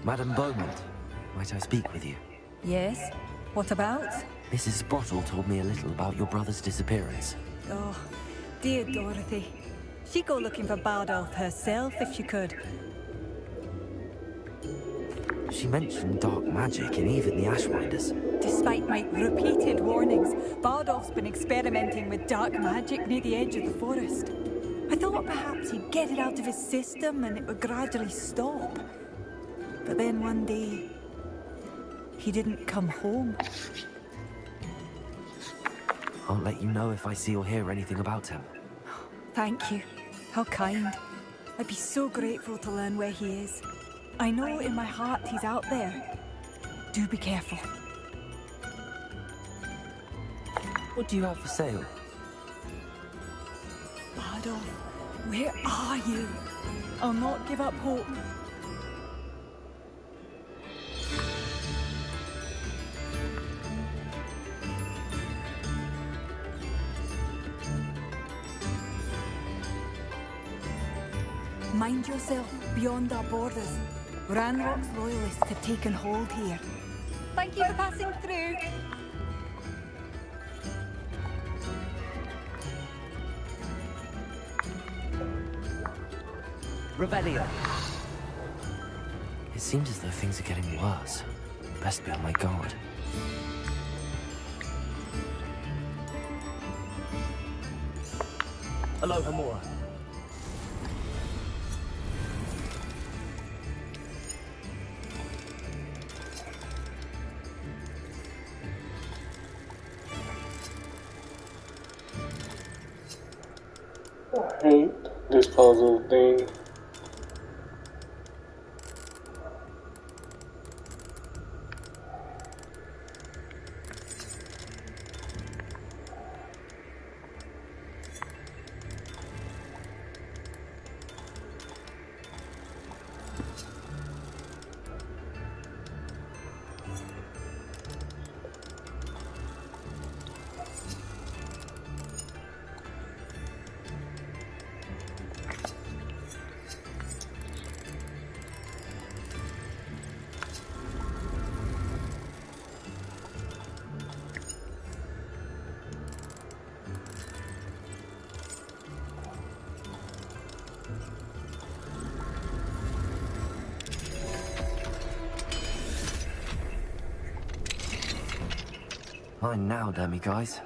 Madam Beaumont, might I speak with you? Yes? What about? Mrs. Bottle told me a little about your brother's disappearance. Oh, dear Dorothy. She'd go looking for Bardolph herself if she could. She mentioned dark magic and even the Ashwinders. Despite my repeated warnings, Bardolph's been experimenting with dark magic near the edge of the forest. I thought perhaps he'd get it out of his system and it would gradually stop. But then one day, he didn't come home. I'll let you know if I see or hear anything about him. Thank you. How kind. I'd be so grateful to learn where he is. I know in my heart he's out there. Do be careful. What do you have for sale? Bardolph, where are you? I'll not give up hope. Mind yourself beyond our borders. Ranrock's loyalists have taken hold here. Thank you for passing through. Revelio! It seems as though things are getting worse. Best be on my guard. Aloha Mora. I hate this puzzle thing. Fine now, dummy guys.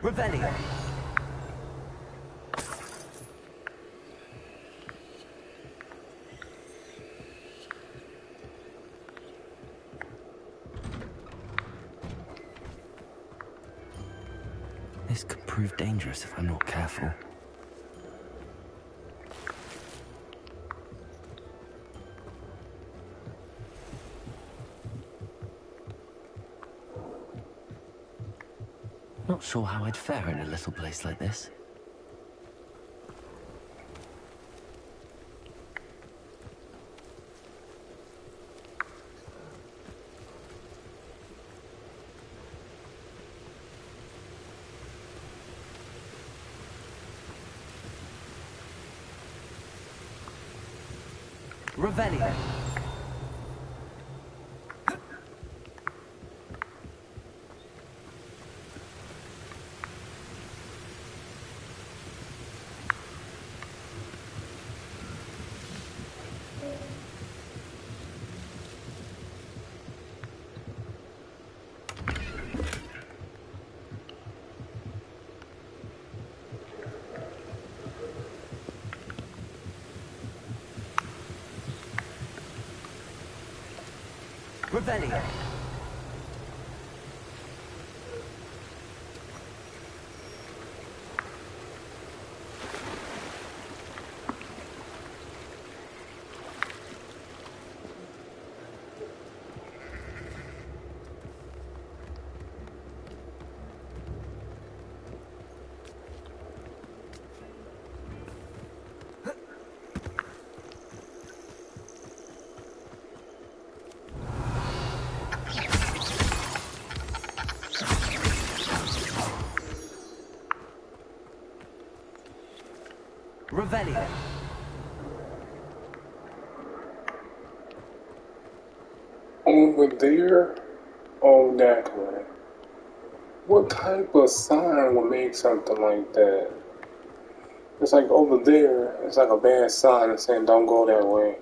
Revelio. This could prove dangerous if I'm not careful. Not sure how I'd fare in a little place like this. Revelio. Revelio. Revelio. Over there, on that way. What type of sign would make something like that? It's like over there, it's like a bad sign that's saying don't go that way.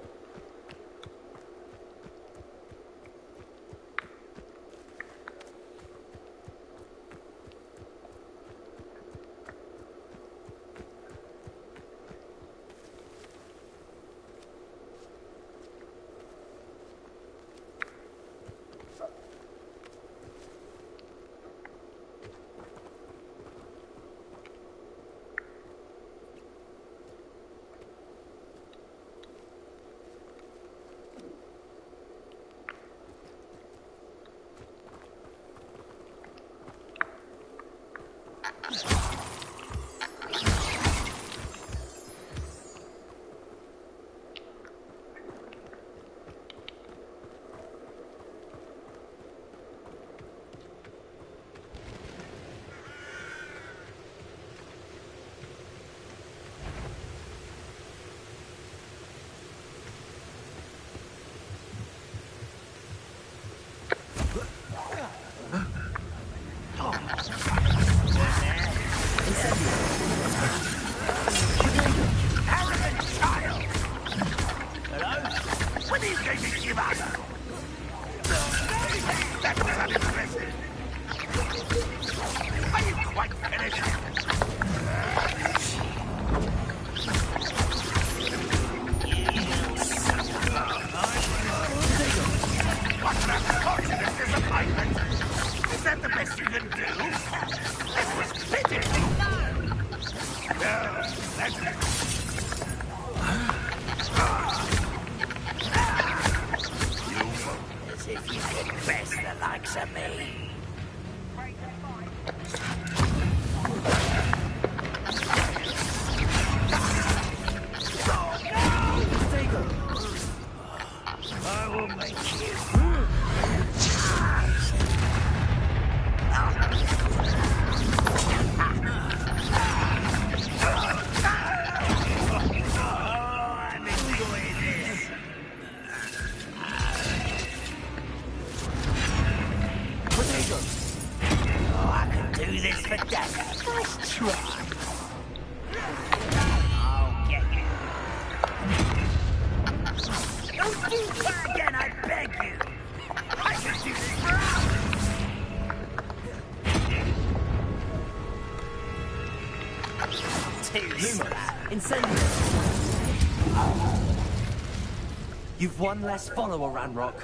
You've one less follower, Ranrock.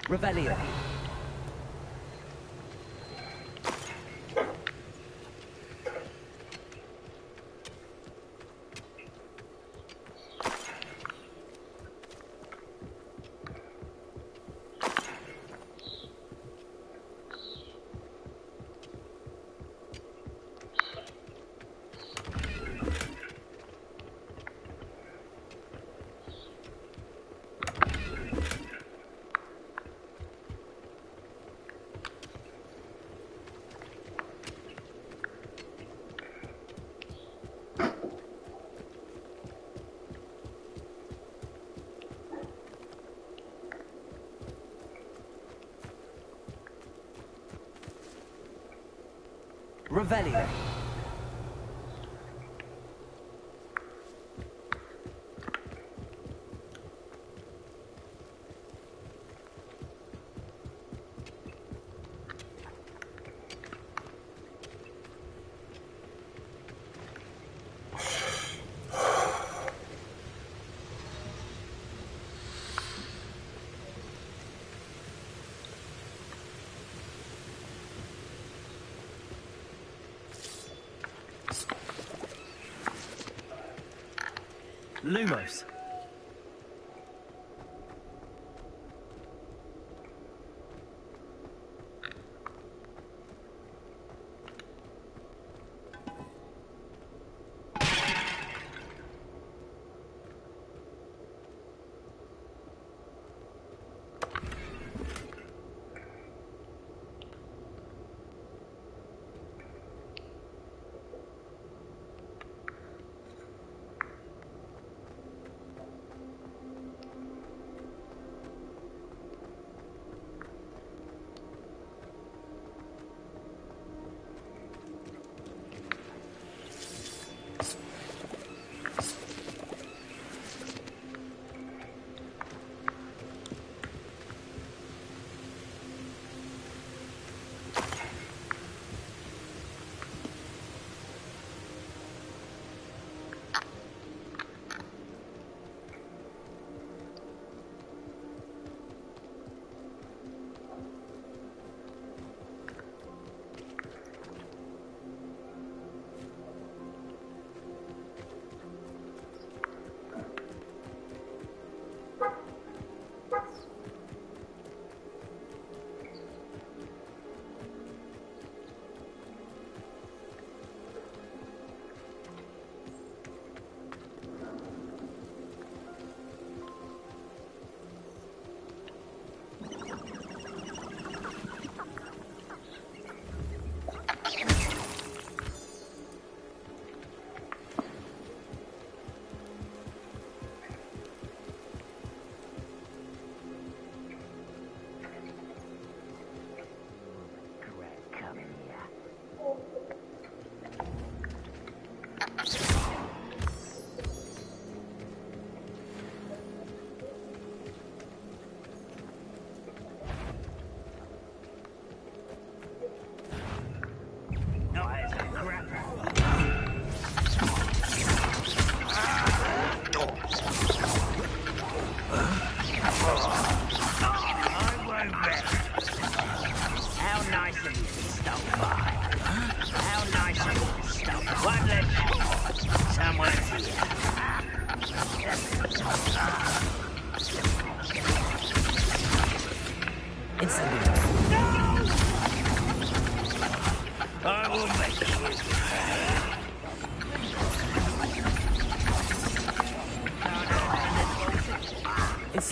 Revelio. Revelio. Lumos.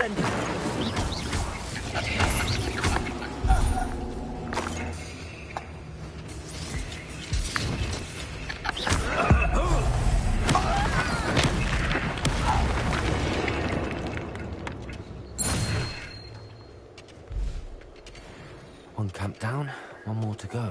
Incendio. One camp down, one more to go.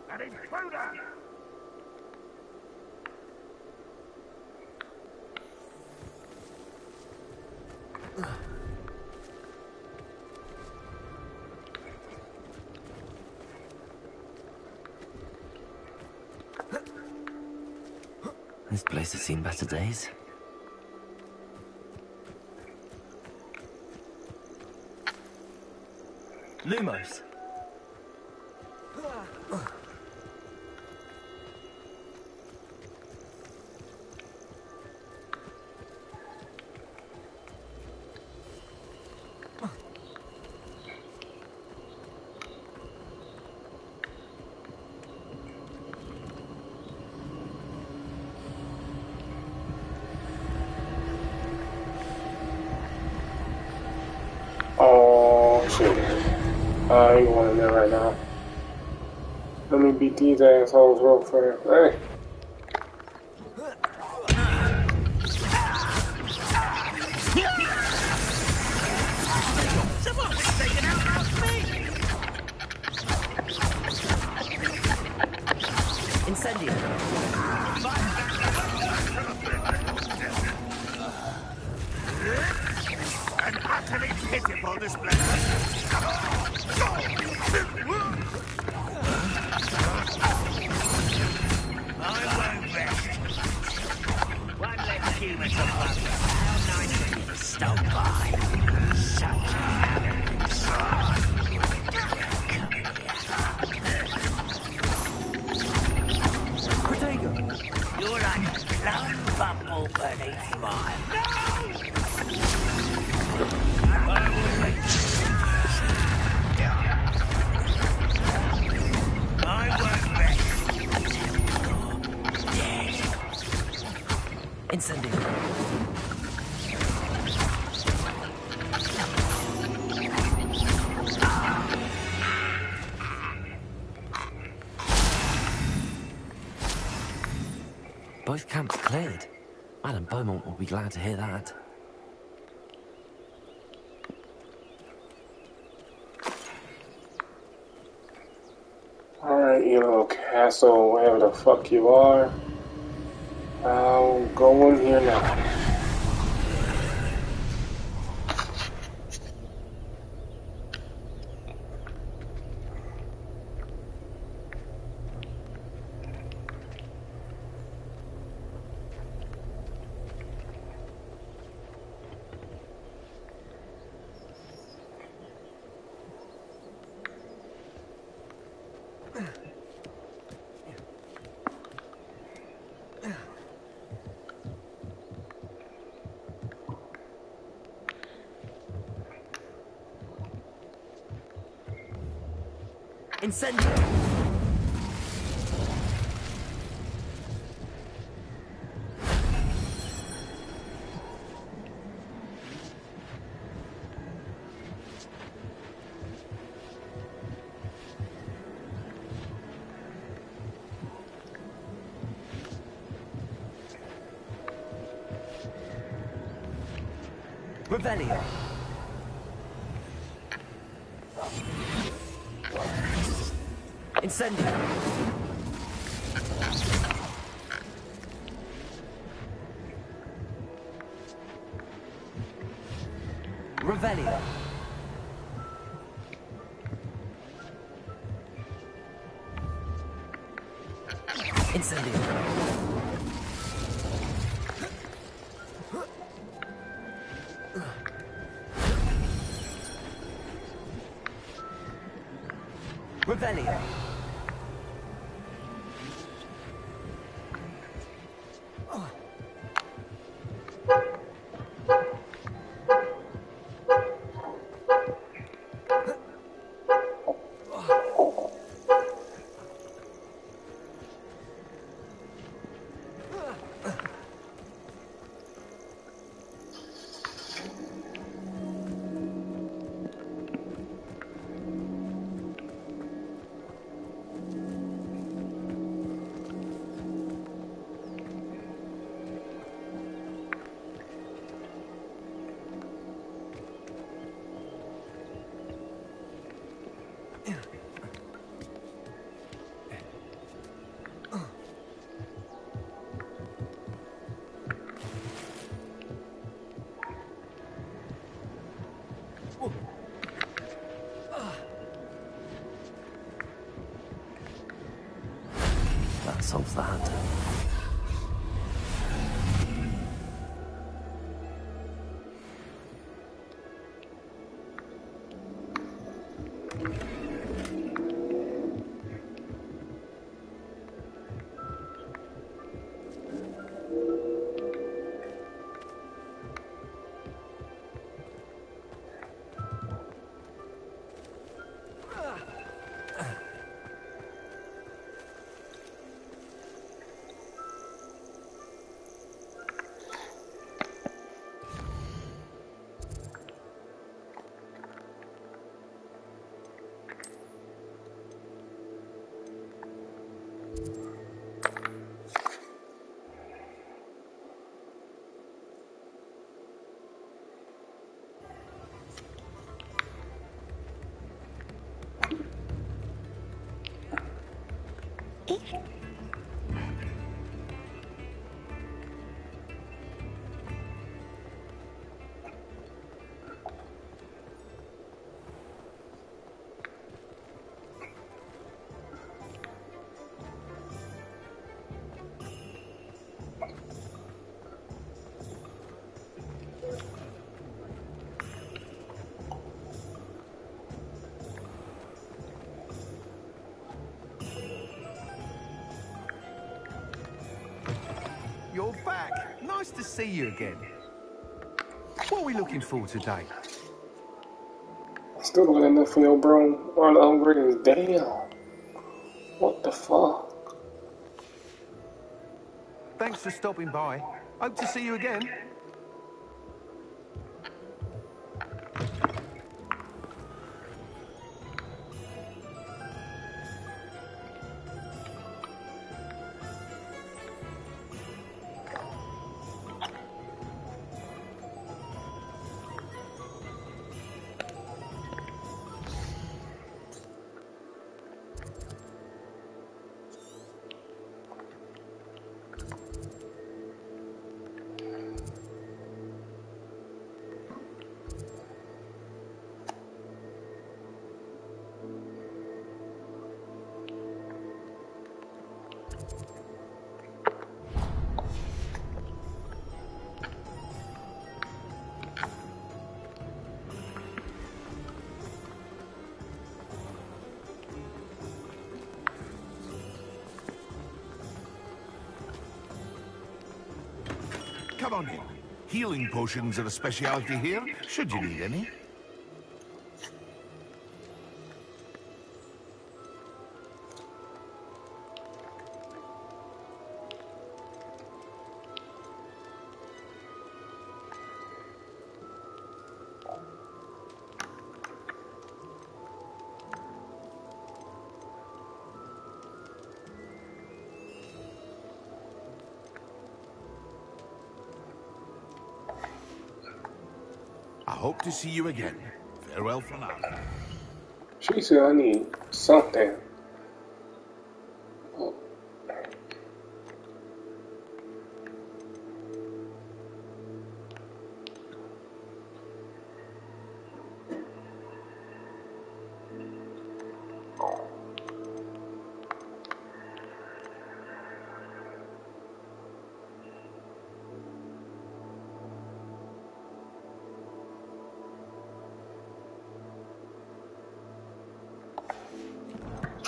An intruder! This place has seen better days. Lumos. Oh shit. I ain't going in there right now. Let me beat these assholes real fast. Hey. Someone's taken out last week! Incendio. An utterly pitiful display. I won't rest. One less human to wonder how nice it is stole by. Such arrogance. You're like a clown bumble beneath mine. I will wait. I won't rest. You're dead. Incendio. Both camps cleared. Madam Beaumont will be glad to hear that. Alright, you little castle, whatever the fuck you are. I'll go in here now. Incendio. Revelio. Incendio. Revelio. Incendio. Revelio. That solves that. You're back. Nice to see you again. What are we looking for today? Still looking at that for your bro. One of the upgrades. Damn. What the fuck? Thanks for stopping by. Hope to see you again. Come on in. Healing potions are a specialty here, should you need any. I hope to see you again. Farewell for now. She said I need something. Oh.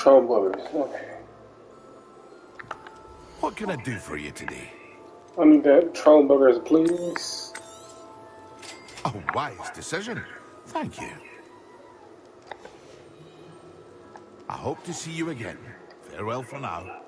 Trollbuggers. Okay. What can I do for you today? I need that. Trollbuggers, please. A wise decision. Thank you. I hope to see you again. Farewell for now.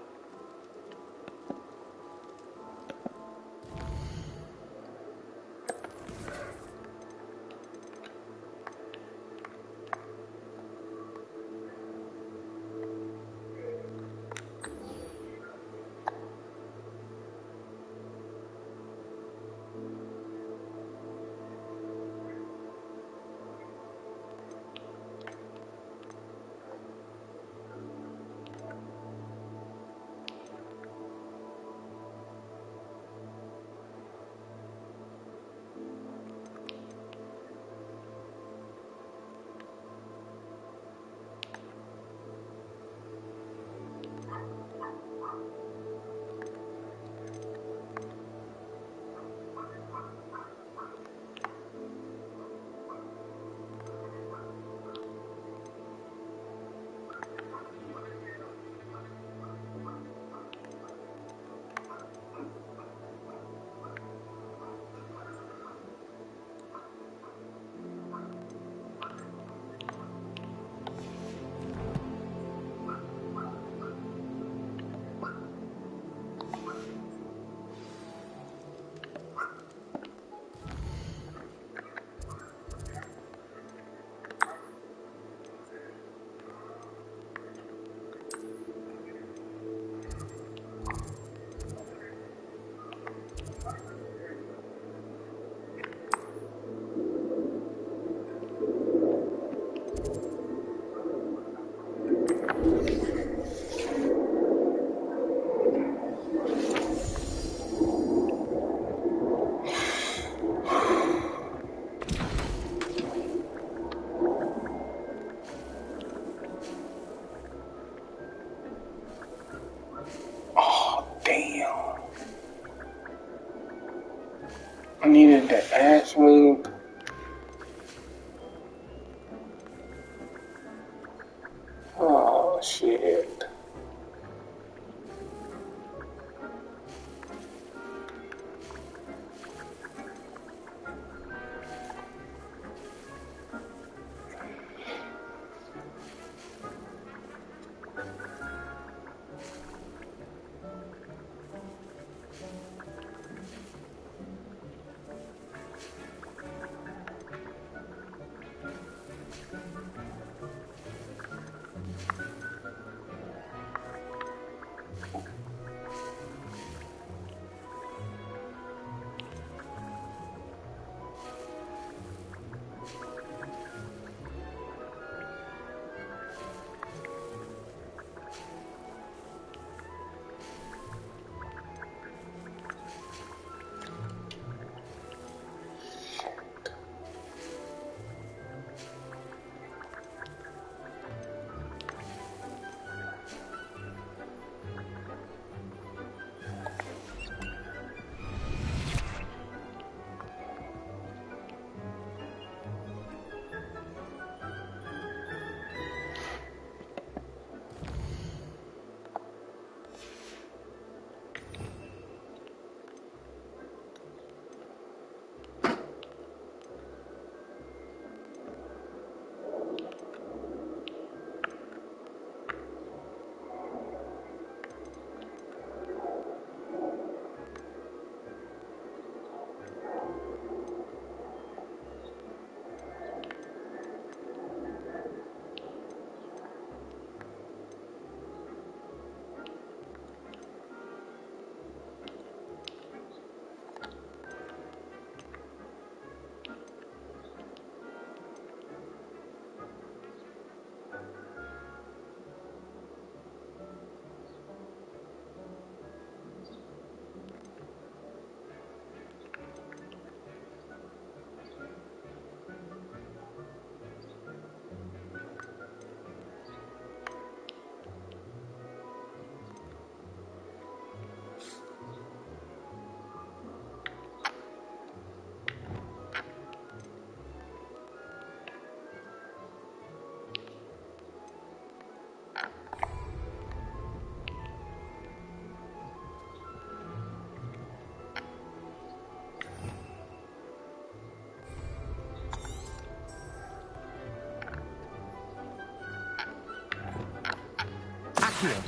Accio.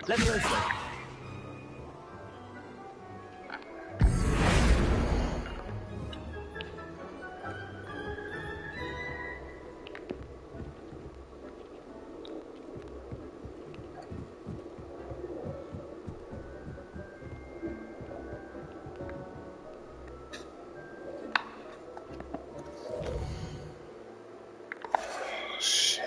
Levioso. Shit.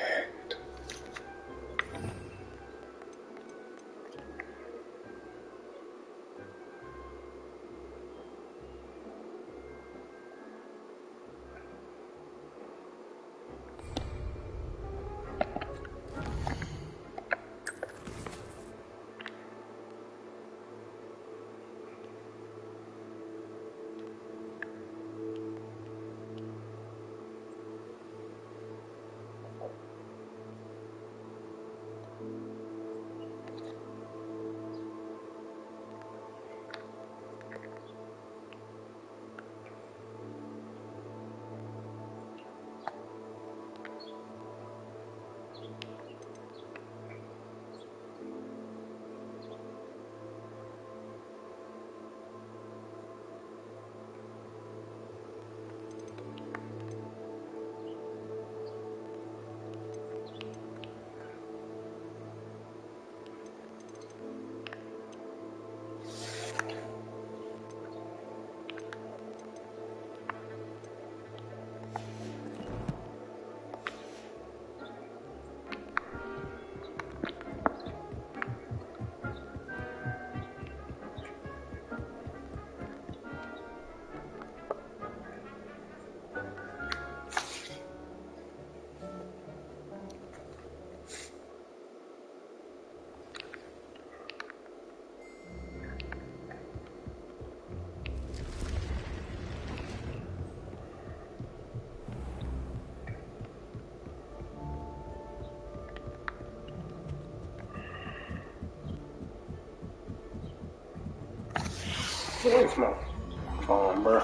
Where's my phone, bro?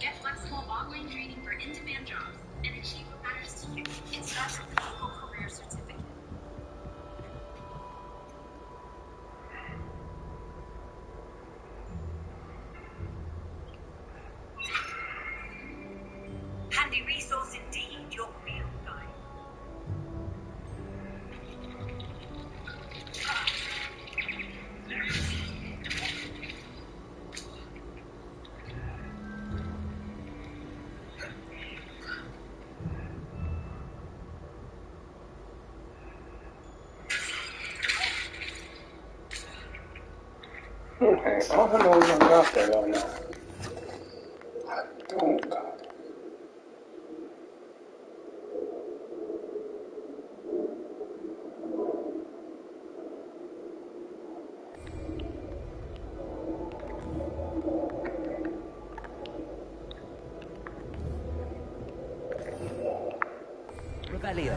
Get flexible online training for in-demand jobs and achieve what matters to you. It starts with the Google Career Certificate. Handy resource indeed, your field guide. Okay, I don't know if I got that or not. I don't got it. Rebellion.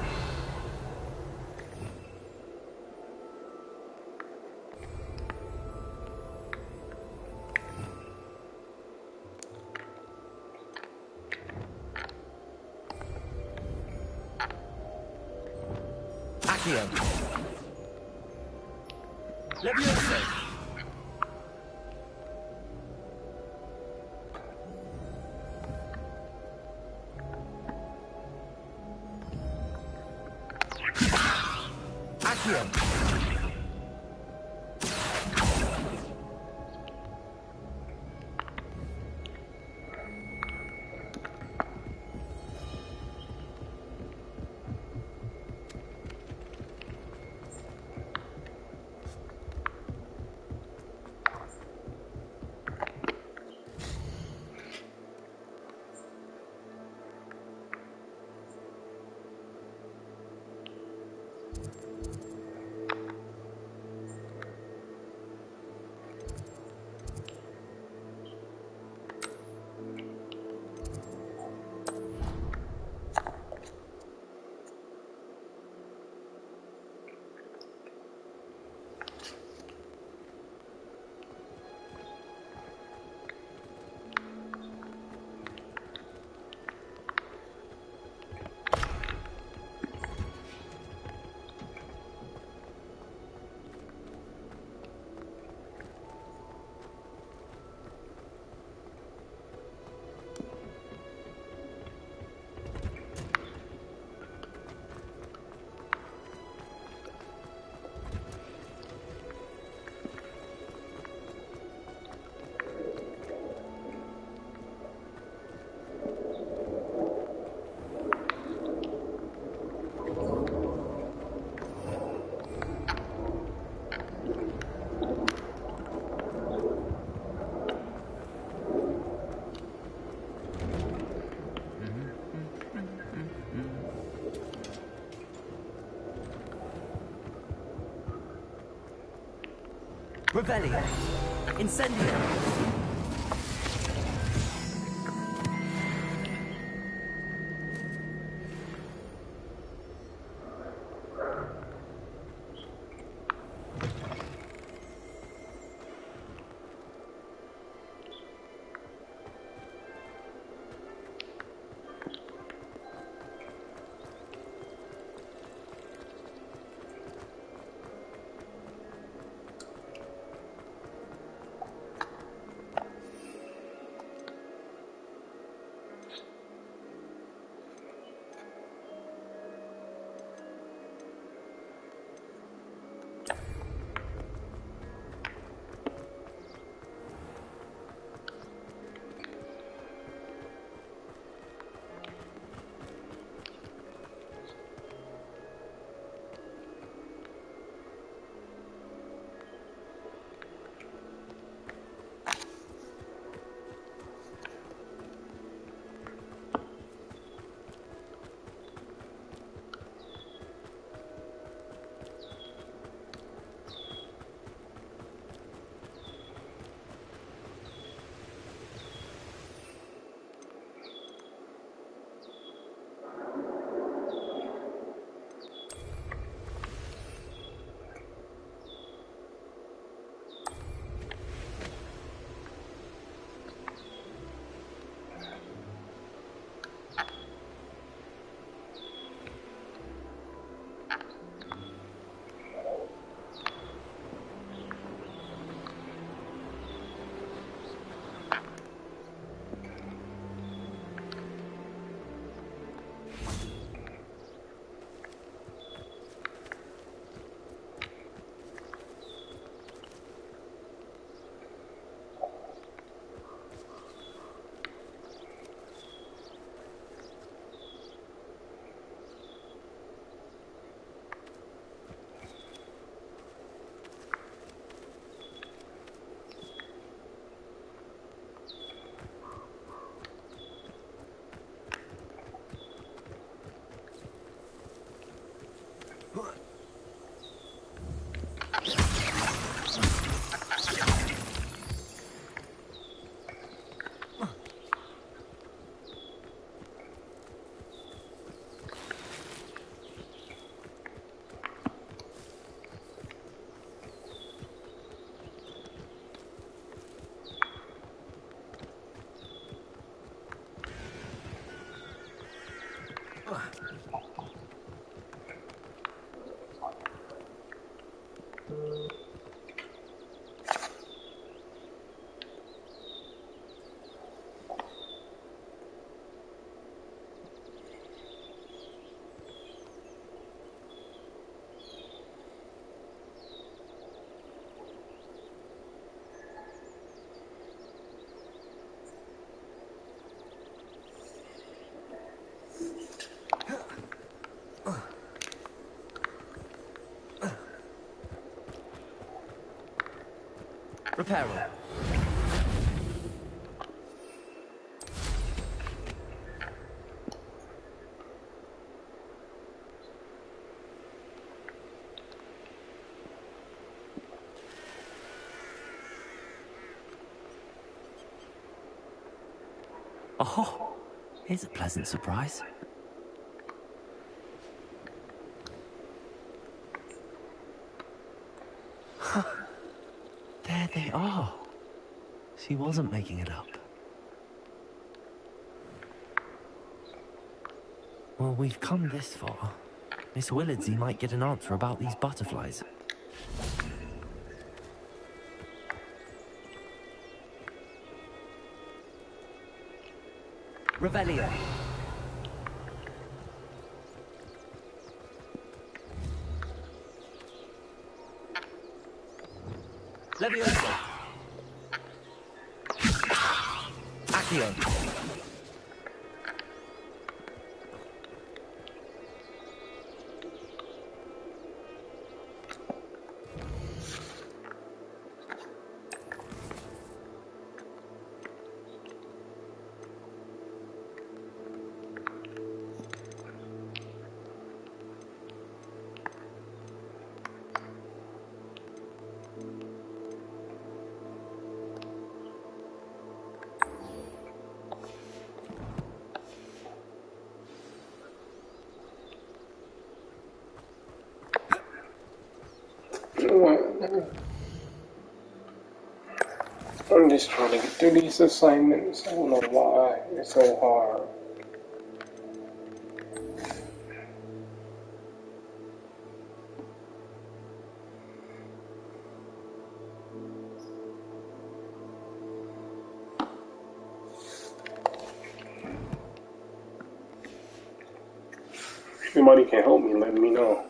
Accio. Levioso. Accio. Rebellion! Incendio! Reparo. Oh, here's a pleasant surprise. There they are. She wasn't making it up. Well, we've come this far. Miss Willardsey might get an answer about these butterflies. Revelio. Leviosa. Accio. what? I'm just trying to get through these assignments. I don't know why it's so hard. If anybody can help me, let me know.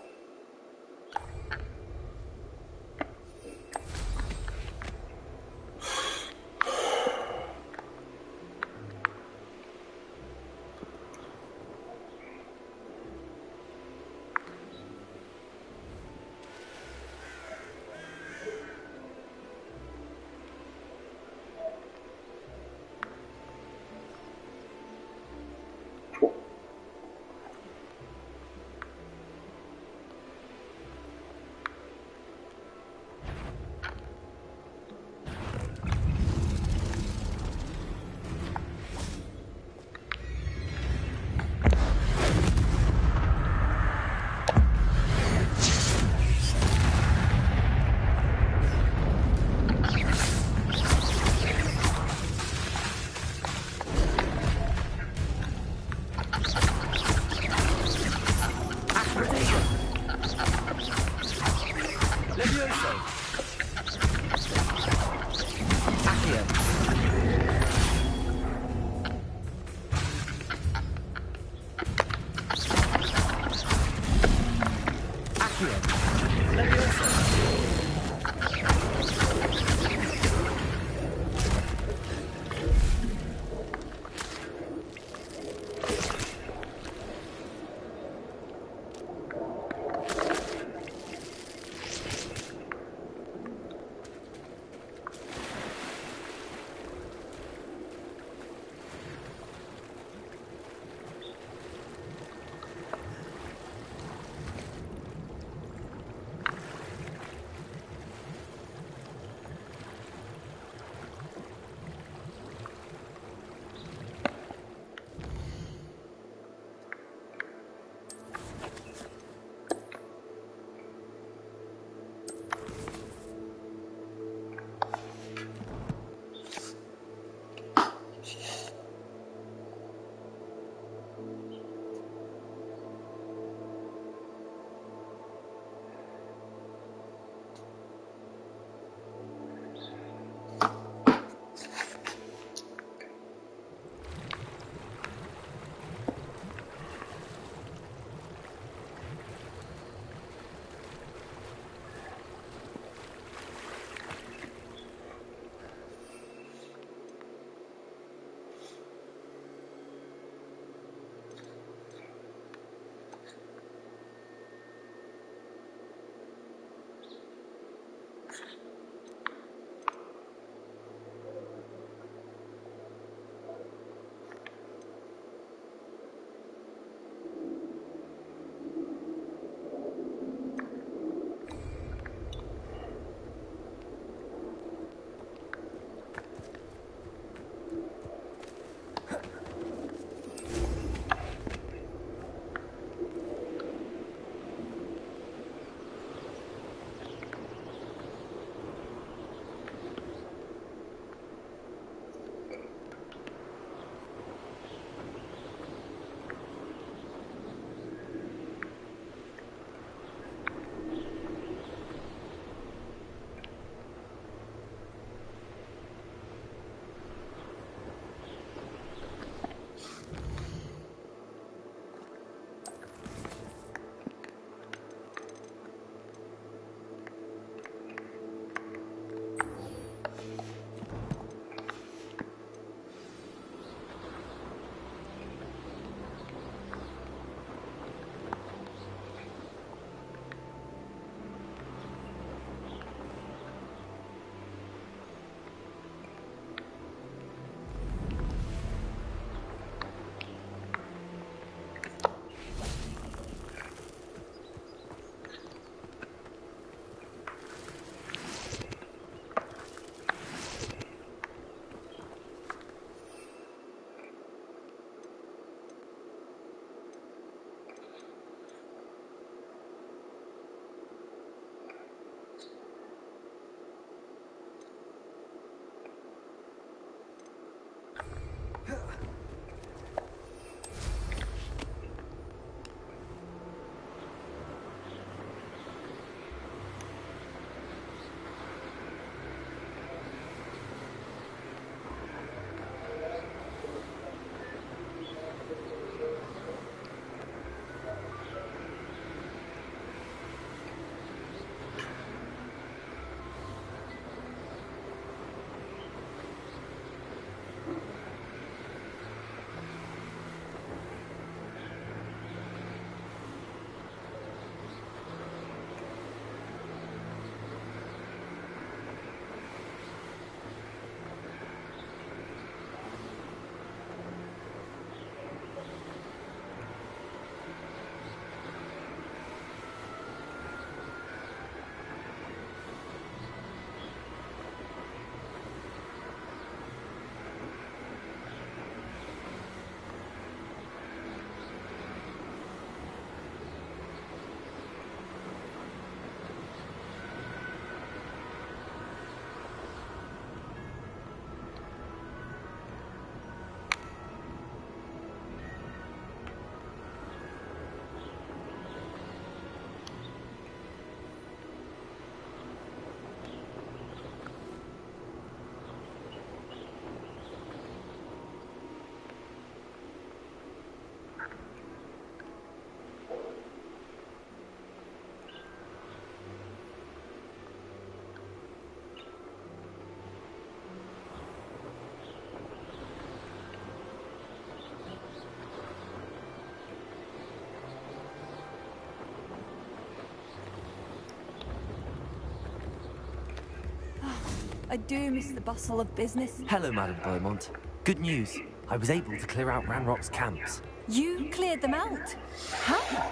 I do miss the bustle of business. Hello, Madame Beaumont. Good news. I was able to clear out Ranrock's camps. You cleared them out? How?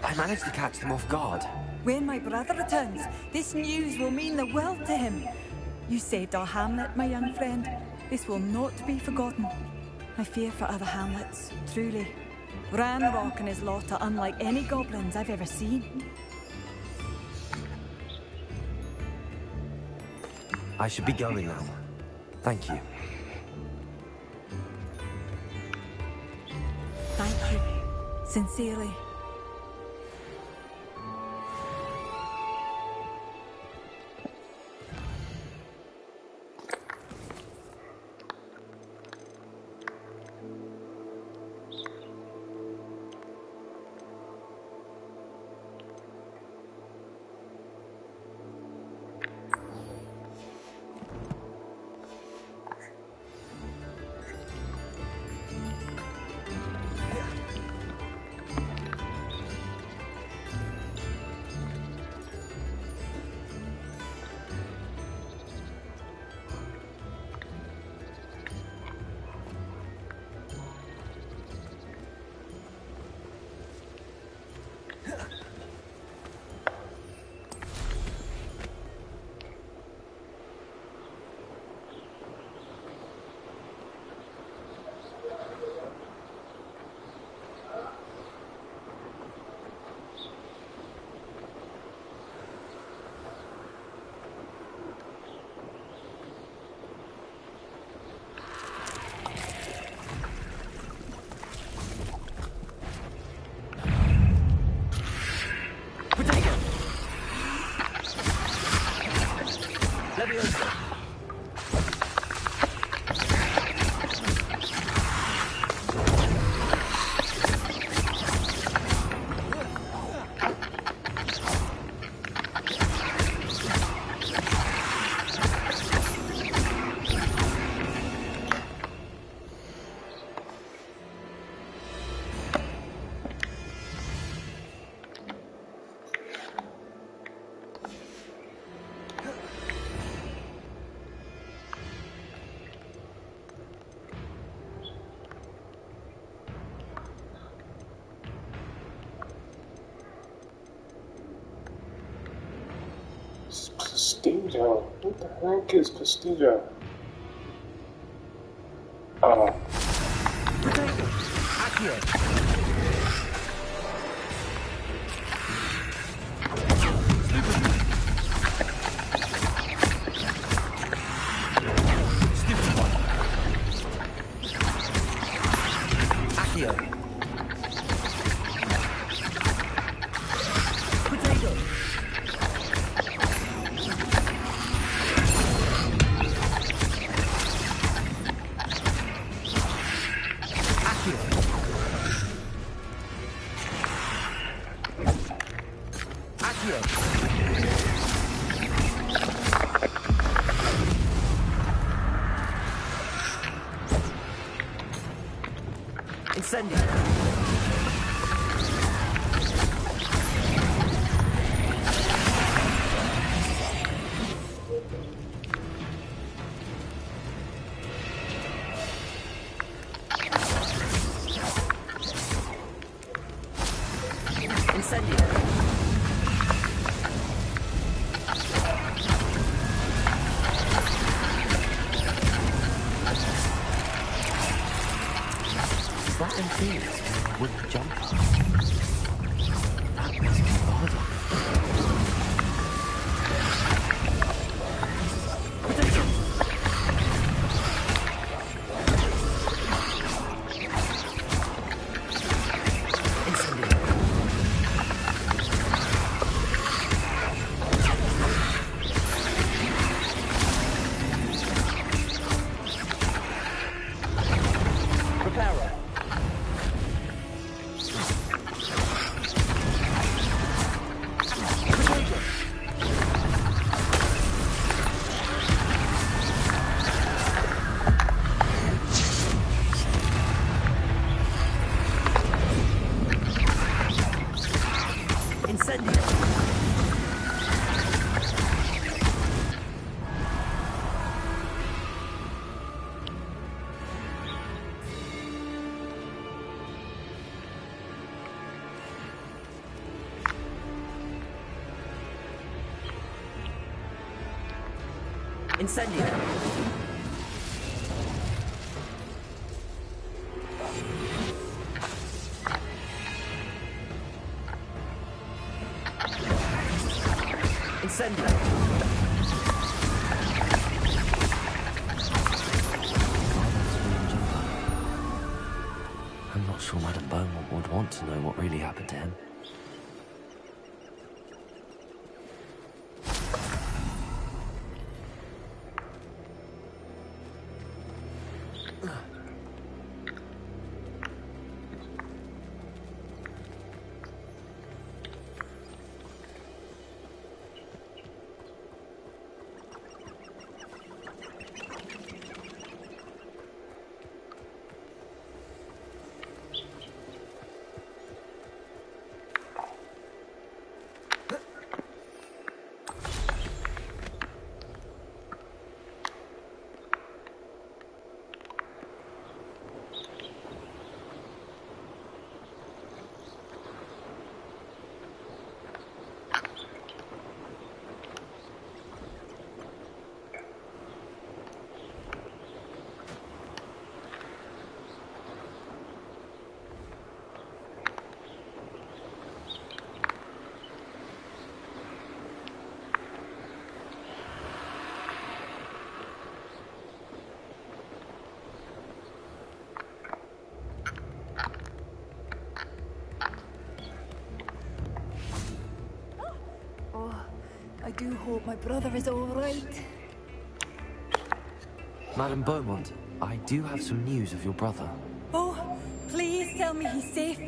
I managed to catch them off guard. When my brother returns, this news will mean the world to him. You saved our hamlet, my young friend. This will not be forgotten. I fear for other hamlets, truly. Ranrock and his lot are unlike any goblins I've ever seen. I should be going now. Thank you. Thank you. Sincerely. Prestigio? What the heck is Prestigio? Oh. Incendio! Incendio! I'm not sure Madame Beaumont would want to know what really happened to him. I do hope my brother is all right. Madame Beaumont, I do have some news of your brother. Oh, please tell me he's safe.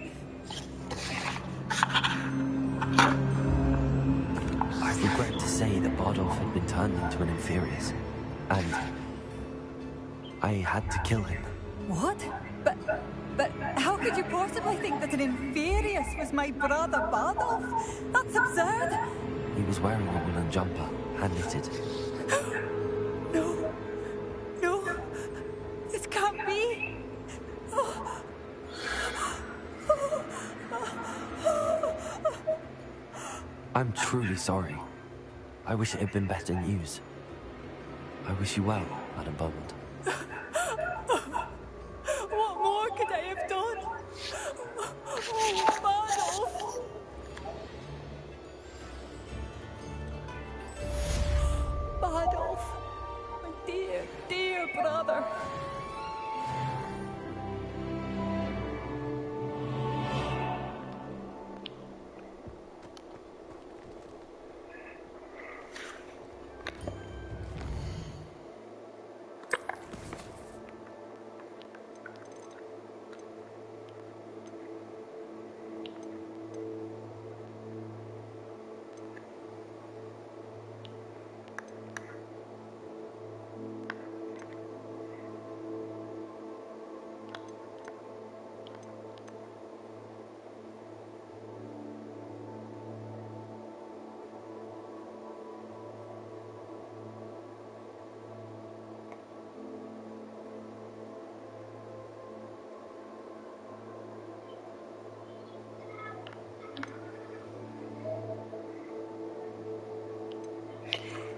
I regret to say that Bardolph had been turned into an Inferius, and I had to kill him. What? But how could you possibly think that an Inferius was my brother Bardolph? That's absurd. He was wearing a woolen jumper, hand-knitted. No. No. This can't be. I'm truly sorry. I wish it had been better news. I wish you well, Madame Beaumont. What more could I have done? Oh, Bardolph. Bardolph. My dear, dear brother.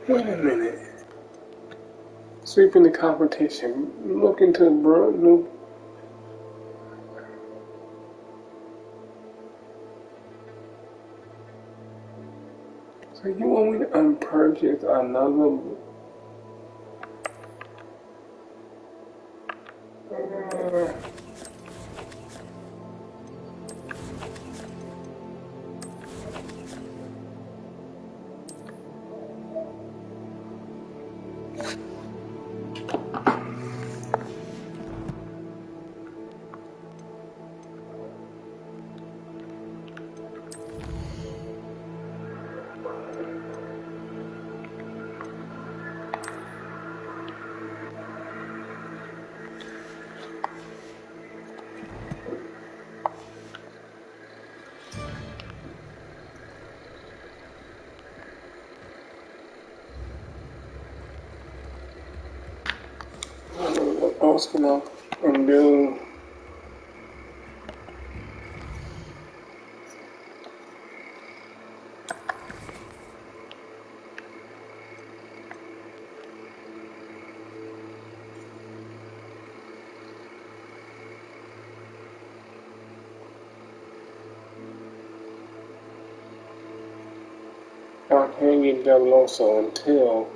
Wait a minute. Sweeping the competition. Look into the new. So you want me to unpurchase another? What else can I undo? I can't get Deviloso until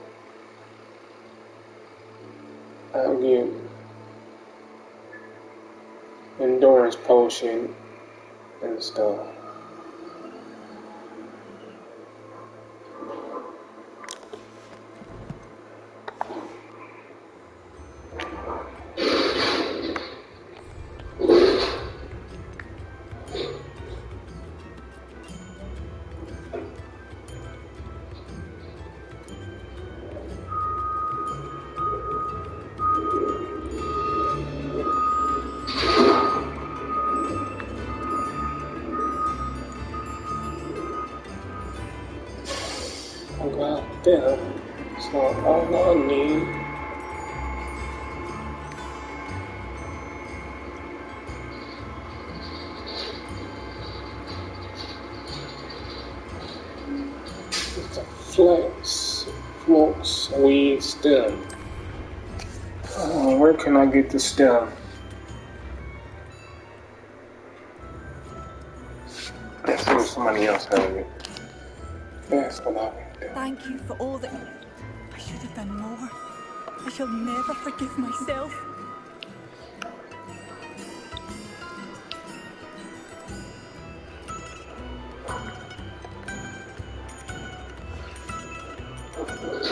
I get endurance potion and stuff. I got them. So all I need is a flux weed stem. Oh, where can I get the stem? Let's see if somebody else has it. That's what I can do. Thank you for all that. I should have done more. I shall never forgive myself.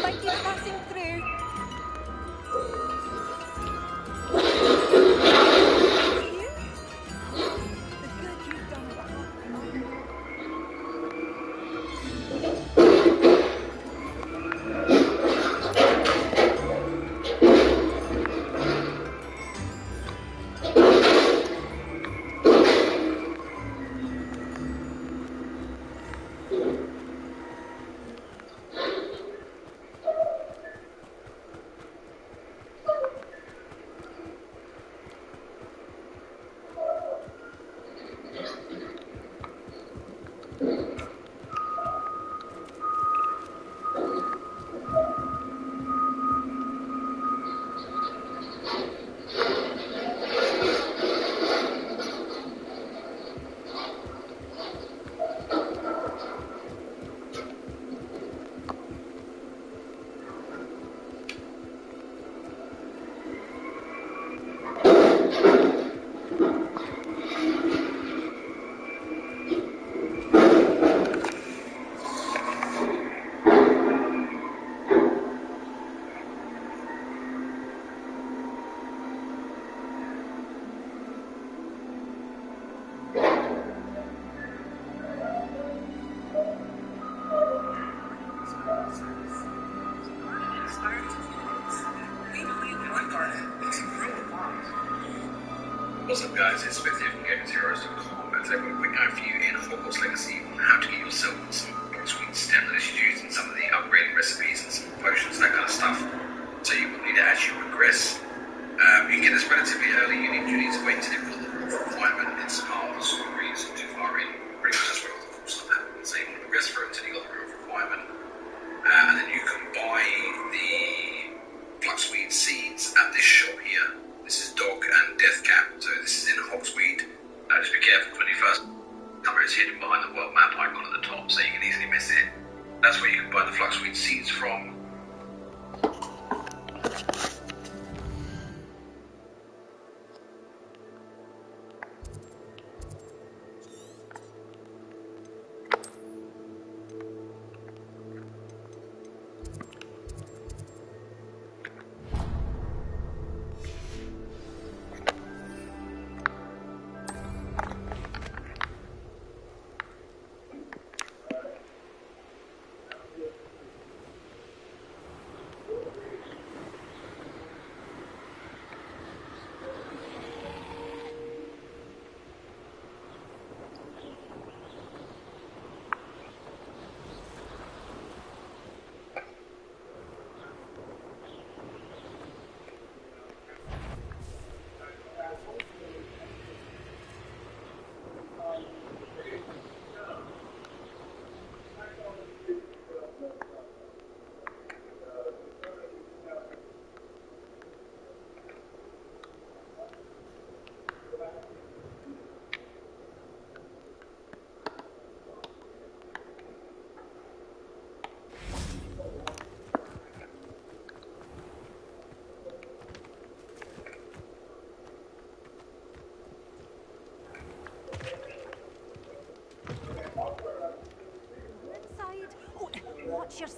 Thank you for passing through. You? The good you've done about What's up guys, it's Smith here from GamingZeros.com and today we're going to bring out for you in Hogwarts Legacy on how to get yourself some sweet stem that is used in some of the upgrading recipes and some potions, that kind of stuff. So you will need it as you progress. You can get this relatively early, you need to wait until you've got the requirement. It's hard, the story isn't too far in, pretty much that's where all the cool stuff happens. So you want to progress through until you've got the room of requirement. And then you can buy the Fluxweed seeds at this shop here. This is Dog and Death Cap, so this is in Hogsweed. Just be careful when you first come, it's hidden behind the world map icon at the top, so you can easily miss it. That's where you can buy the Fluxweed seeds from.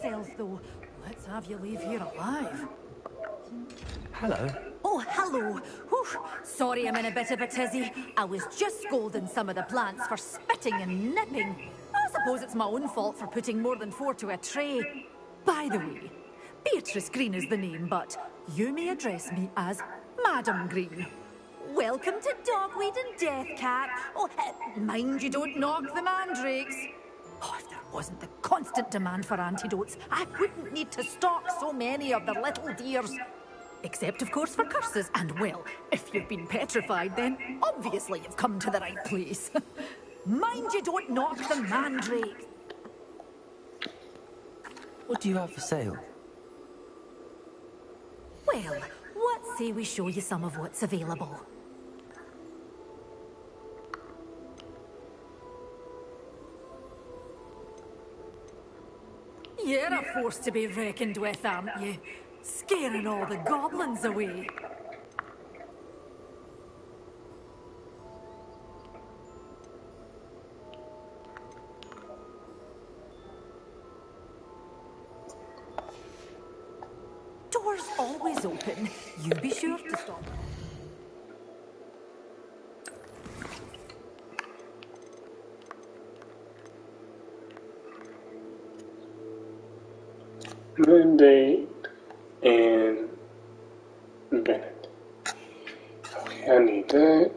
yourself, though. Let's have you leave here alive. Hello. Oh, hello. Whew. Sorry I'm in a bit of a tizzy. I was just scolding some of the plants for spitting and nipping. I suppose it's my own fault for putting more than 4 to a tray. By the way, Beatrice Green is the name, but you may address me as Madam Green. Welcome to Dogweed and Deathcap. Oh, mind you don't knock the mandrakes. Oh, if there wasn't the constant demand for antidotes, I wouldn't need to stock so many of the little dears. Except, of course, for curses. And, well, if you've been petrified, then obviously you've come to the right place. Mind you don't knock the mandrake. What do you have for sale? Well, what say we show you some of what's available? You're a force to be reckoned with, aren't you? Scaring all the goblins away. Doors always open. You be sure to stop. Monday and Bennett. Okay, I need that.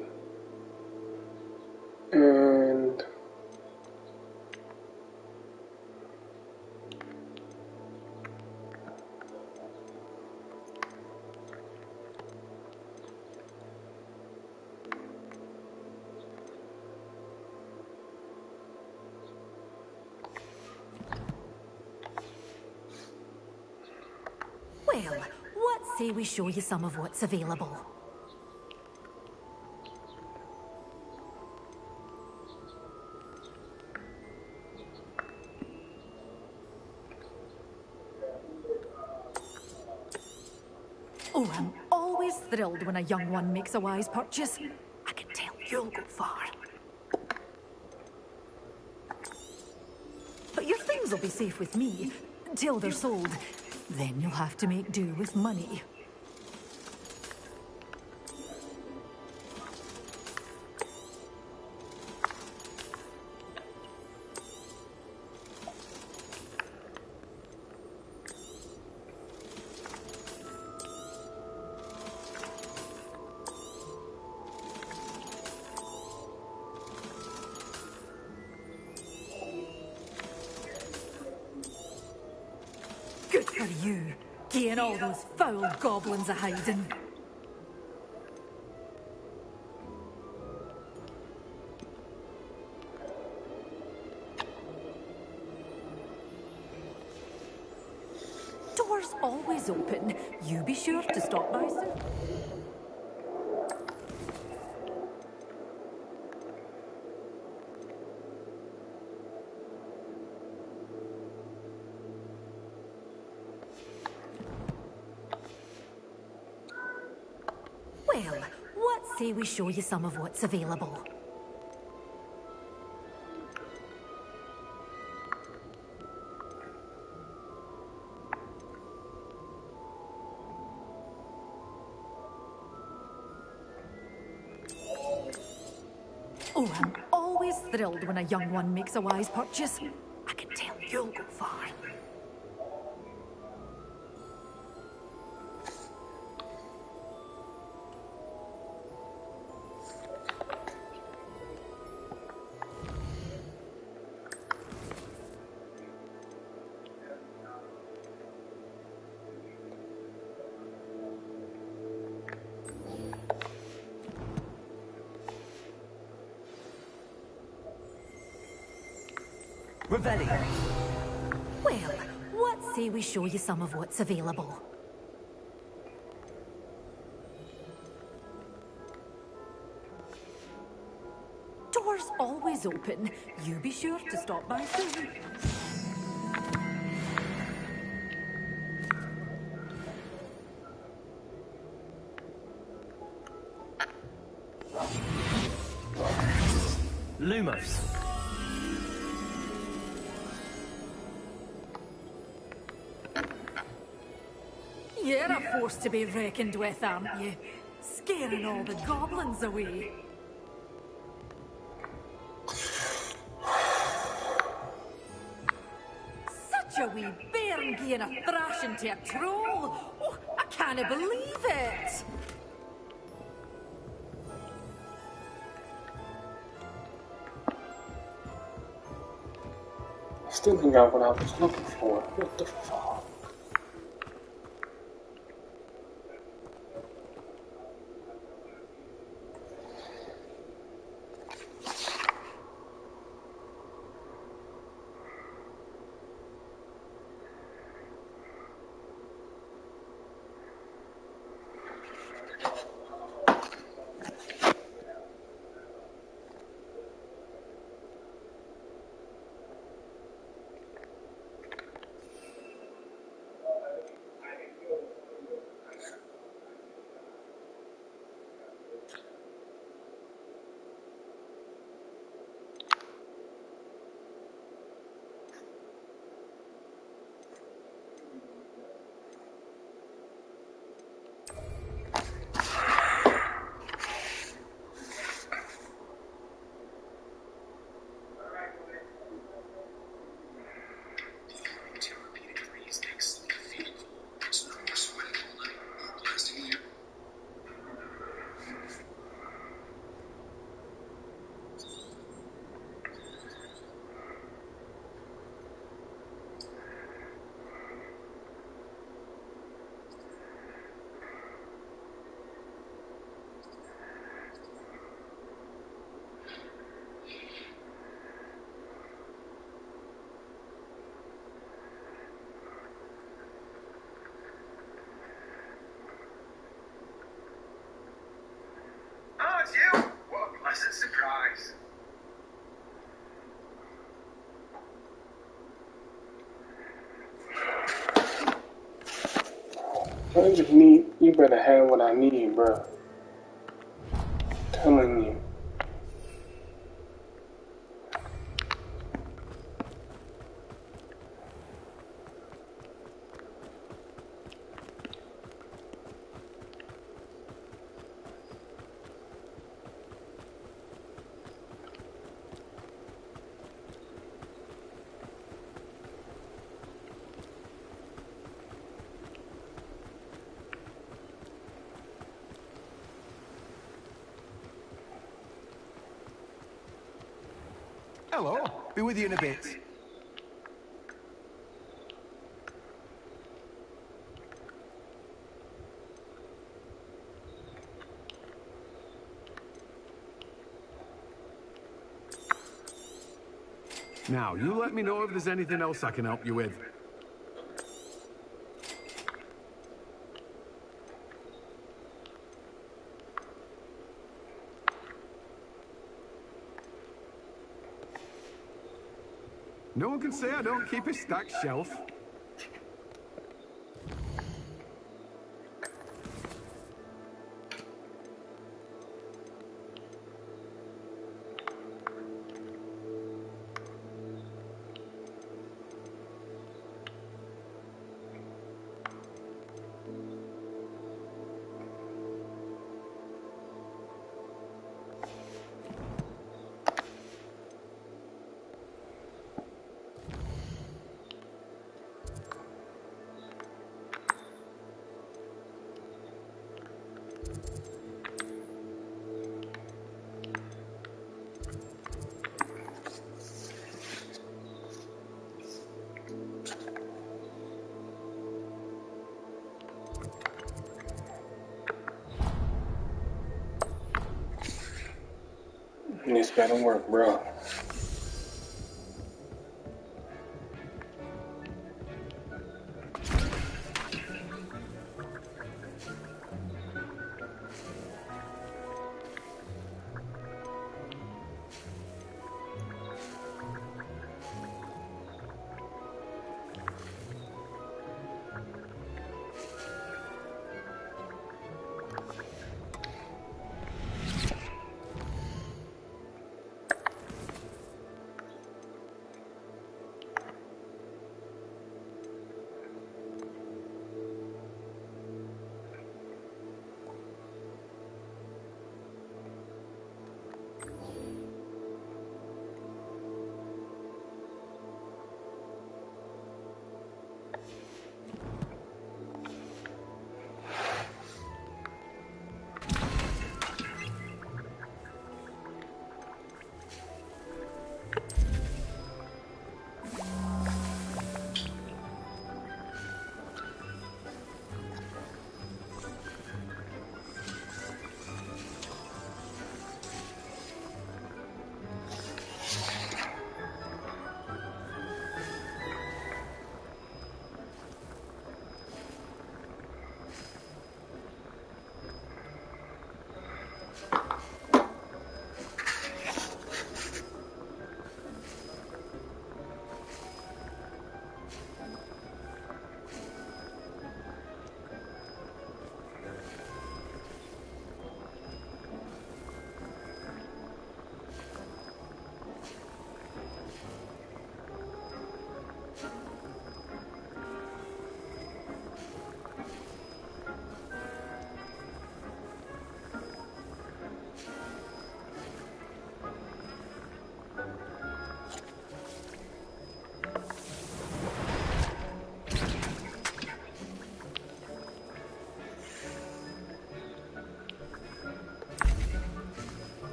And Well, what say we show you some of what's available? Oh, I'm always thrilled when a young one makes a wise purchase. I can tell you'll go far. But your things will be safe with me, till they're sold. Then you'll have to make do with money. Good for you, getting all those foul goblins a hiding. Doors always open. You be sure to stop by soon. Well, what say we show you some of what's available? Oh, I'm always thrilled when a young one makes a wise purchase. I can tell you'll go far. Revelio. Well, what say we show you some of what's available? Doors always open. You be sure to stop by soon. Lumos. You're a force to be reckoned with, aren't you? Scaring all the goblins away. Such a wee bairn giving a thrashing to a troll. Oh, I can't believe it. I still ain't got what I was looking for. What the fuck? Oh, it's you! What a pleasant surprise. I just need, you better have what I need, bro. Telling you. Hello. Be with you in a bit. Now, you let me know if there's anything else I can help you with. No one can say I don't keep a stacked shelf. This better work, bro.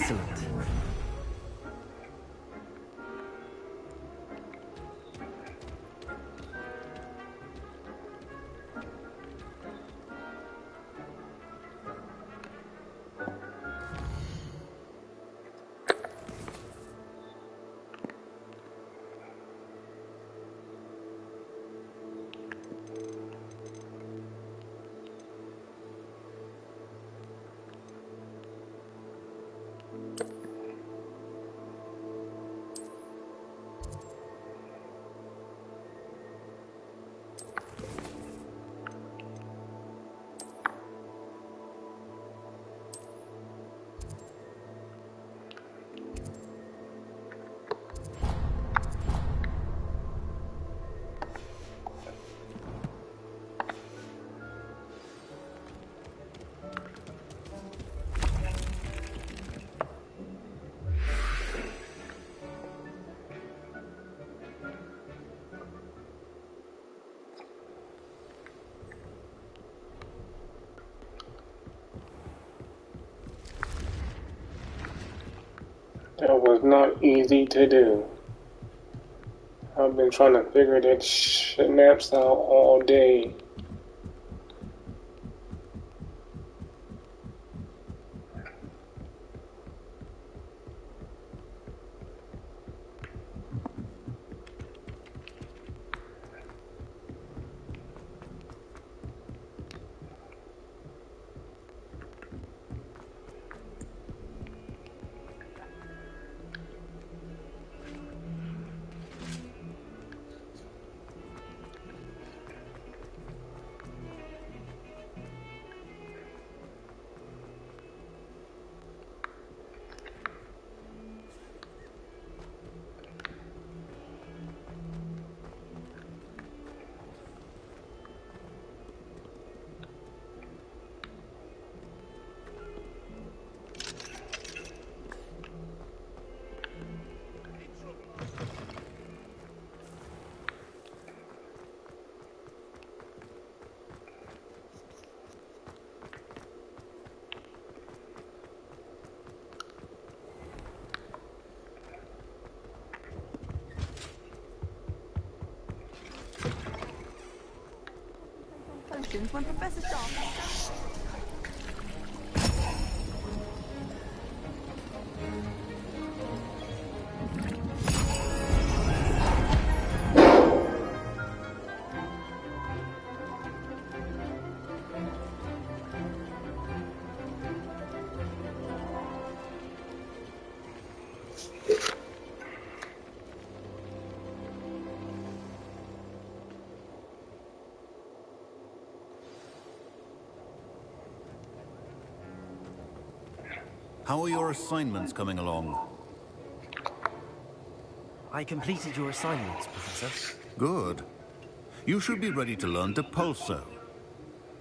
Excellent. That was not easy to do. I've been trying to figure that maps out all day. Potions when Professor Sharp. How are your assignments coming along? I completed your assignments, Professor. Good. You should be ready to learn Depulso.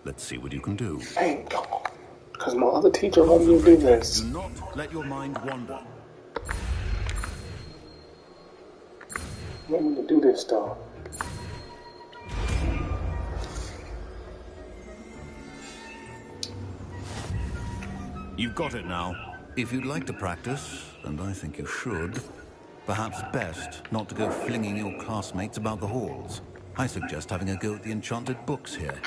Let's see what you can do. Thank God. Because my other teacher won't me to do this. Do not let your mind wander. Want me to do this stuff. You've got it now. If you'd like to practice, and I think you should, perhaps best not to go flinging your classmates about the halls. I suggest having a go at the enchanted books here.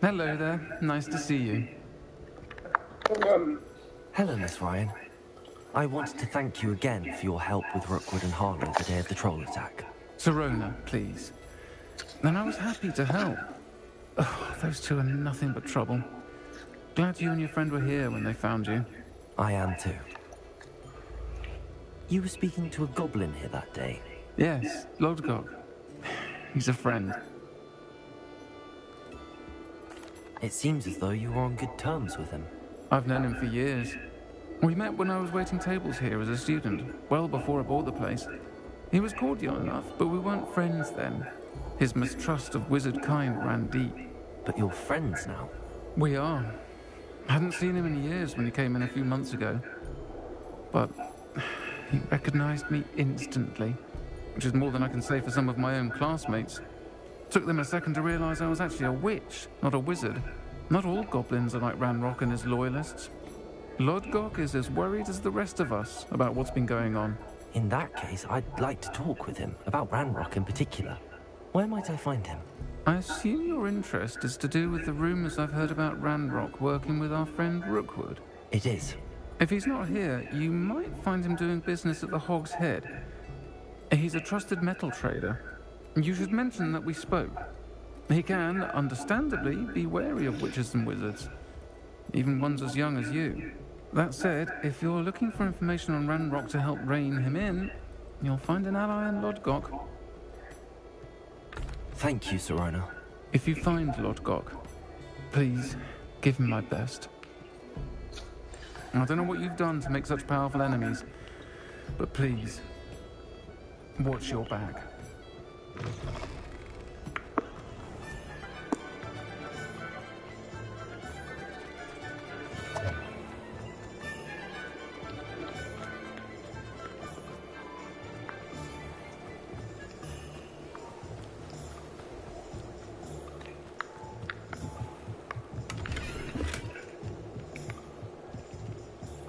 Hello there. Nice to see you. Hello, Miss Ryan. I wanted to thank you again for your help with Rookwood and Harlow the day of the troll attack. Sirona, please. And I was happy to help. Oh, those two are nothing but trouble. Glad you and your friend were here when they found you. I am too. You were speaking to a goblin here that day? Yes, Lodgok. He's a friend. It seems as though you were on good terms with him. I've known him for years. We met when I was waiting tables here as a student, well before I bought the place. He was cordial enough, but we weren't friends then. His mistrust of wizard kind ran deep. But you're friends now? We are. Hadn't seen him in years when he came in a few months ago. But he recognized me instantly, which is more than I can say for some of my own classmates. Took them a second to realize I was actually a witch, not a wizard. Not all goblins are like Ranrock and his loyalists. Lodgok is as worried as the rest of us about what's been going on. In that case, I'd like to talk with him, about Ranrock in particular. Where might I find him? I assume your interest is to do with the rumors I've heard about Ranrock working with our friend Rookwood. It is. If he's not here, you might find him doing business at the Hog's Head. He's a trusted metal trader. You should mention that we spoke. He can, understandably, be wary of witches and wizards, even ones as young as you. That said, if you're looking for information on Ranrock to help rein him in, you'll find an ally in Lodgok. Thank you, Sirona. If you find Lodgok, please give him my best. I don't know what you've done to make such powerful enemies, but please, watch your back.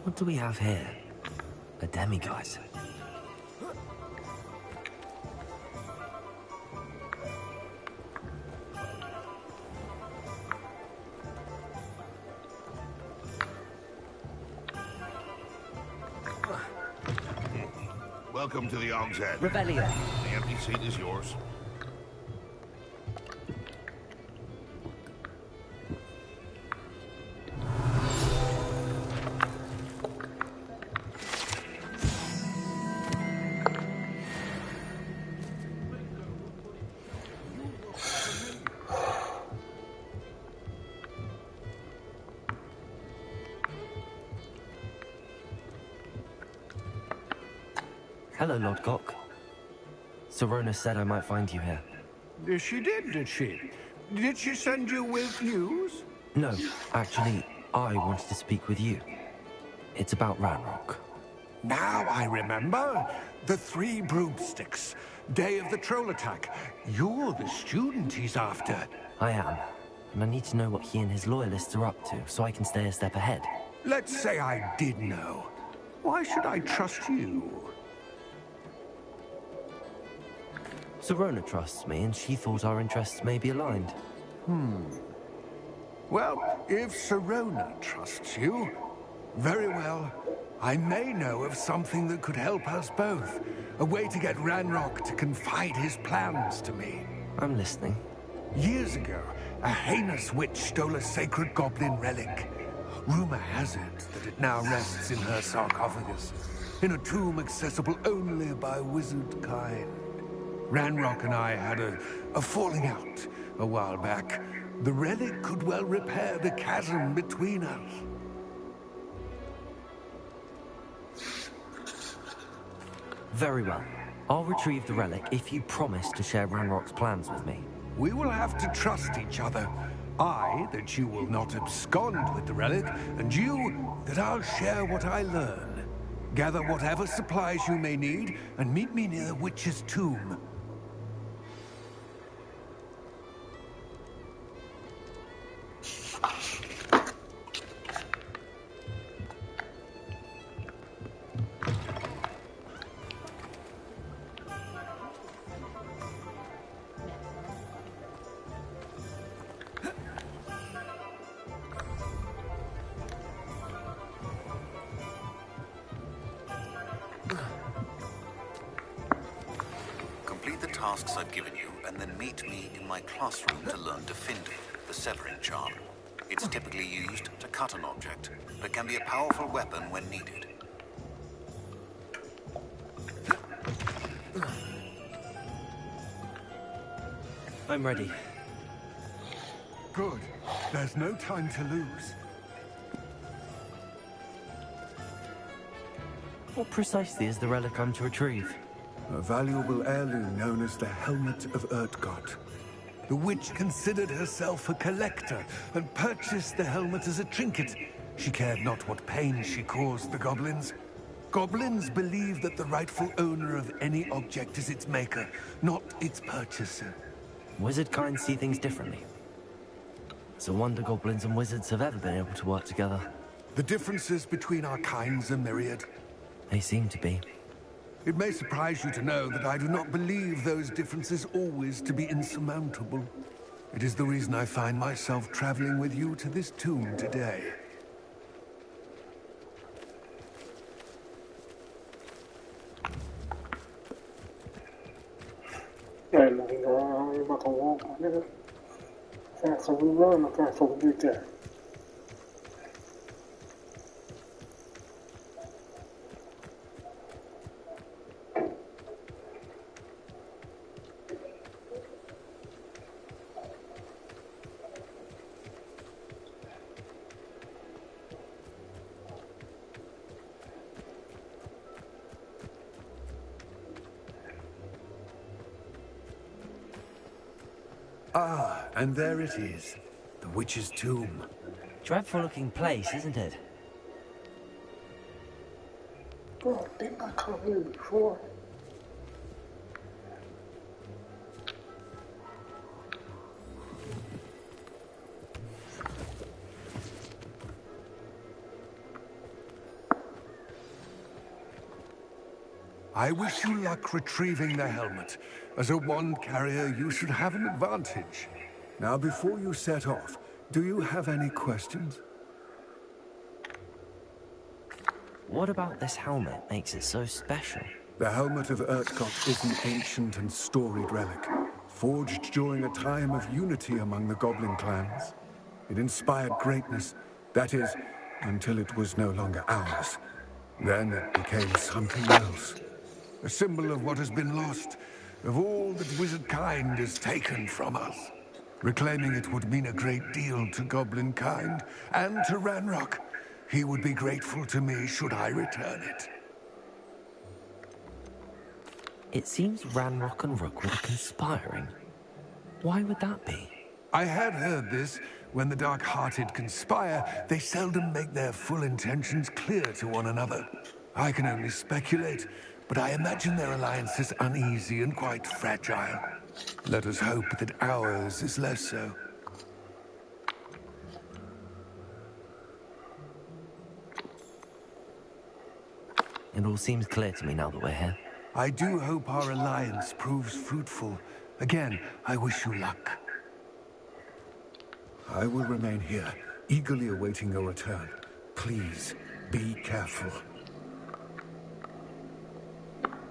What do we have here? A demiguise. Welcome to the Hog's Head. Revelio. The empty seat is yours. Hello, Lodgok. Sirona said I might find you here. She did she? Did she send you with news? No, actually, I wanted to speak with you. It's about Ranrock. Now I remember. The 3 broomsticks. Day of the troll attack. You're the student he's after. I am. And I need to know what he and his loyalists are up to, so I can stay a step ahead. Let's say I did know. Why should I trust you? Sirona trusts me, and she thought our interests may be aligned. Well, if Sirona trusts you, very well. I may know of something that could help us both. A way to get Ranrock to confide his plans to me. I'm listening. Years ago, a heinous witch stole a sacred goblin relic. Rumor has it that it now rests in her sarcophagus, in a tomb accessible only by wizard kind. Ranrock and I had a falling out a while back. The relic could well repair the chasm between us. Very well. I'll retrieve the relic if you promise to share Ranrock's plans with me. We will have to trust each other. I, that you will not abscond with the relic, and you, that I'll share what I learn. Gather whatever supplies you may need, and meet me near the witch's tomb. tasks I've given you, and then meet me in my classroom to learn Defending, the severing charm. It's typically used to cut an object, but can be a powerful weapon when needed. I'm ready. Good. There's no time to lose. What precisely is the relic I'm to retrieve? A valuable heirloom known as the Helmet of Urtgott. The witch considered herself a collector and purchased the helmet as a trinket. She cared not what pain she caused the goblins. Goblins believe that the rightful owner of any object is its maker, not its purchaser. Wizard kind see things differently. It's a wonder goblins and wizards have ever been able to work together. The differences between our kinds are myriad. They seem to be. It may surprise you to know that I do not believe those differences always to be insurmountable. It is the reason I find myself traveling with you to this tomb today. And we're about to walk, nigga. Faster we run, the faster we get there. Ah, and there it is. The witch's tomb. Dreadful looking place, isn't it? Bro, didn't I come here before? I wish you luck retrieving the helmet. As a wand carrier, you should have an advantage. Now, before you set off, do you have any questions? What about this helmet makes it so special? The Helmet of Urtgott is an ancient and storied relic, forged during a time of unity among the goblin clans. It inspired greatness, that is, until it was no longer ours. Then it became something else. A symbol of what has been lost, of all that wizard kind is taken from us. Reclaiming it would mean a great deal to goblin kind, and to Ranrock. He would be grateful to me should I return it. It seems Ranrock and Rookwood are conspiring. Why would that be? I had heard this. When the dark-hearted conspire, they seldom make their full intentions clear to one another. I can only speculate, but I imagine their alliance is uneasy and quite fragile. Let us hope that ours is less so. It all seems clear to me now that we're here. I do hope our alliance proves fruitful. Again, I wish you luck. I will remain here, eagerly awaiting your return. Please, be careful.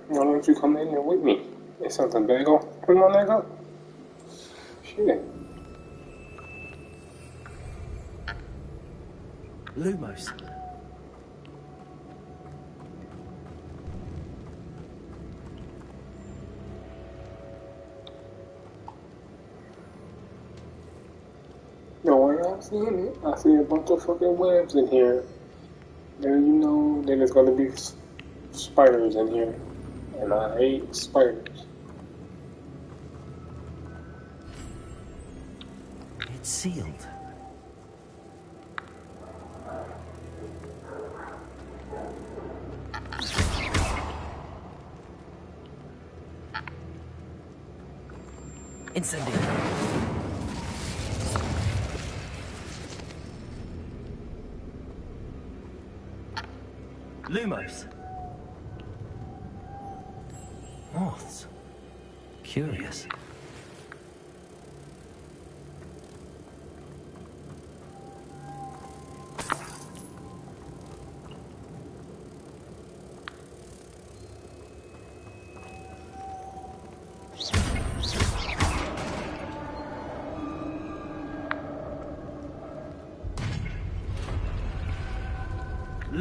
Why don't you come in here with me? It's something bagel. Put my leg up. Shit. Lumos. No way I'm seeing it. I see a bunch of fucking webs in here. Then you know that there's gonna be spiders in here. And I hate spiders. It's sealed. Incendiary. Lumos. Moths. Curious.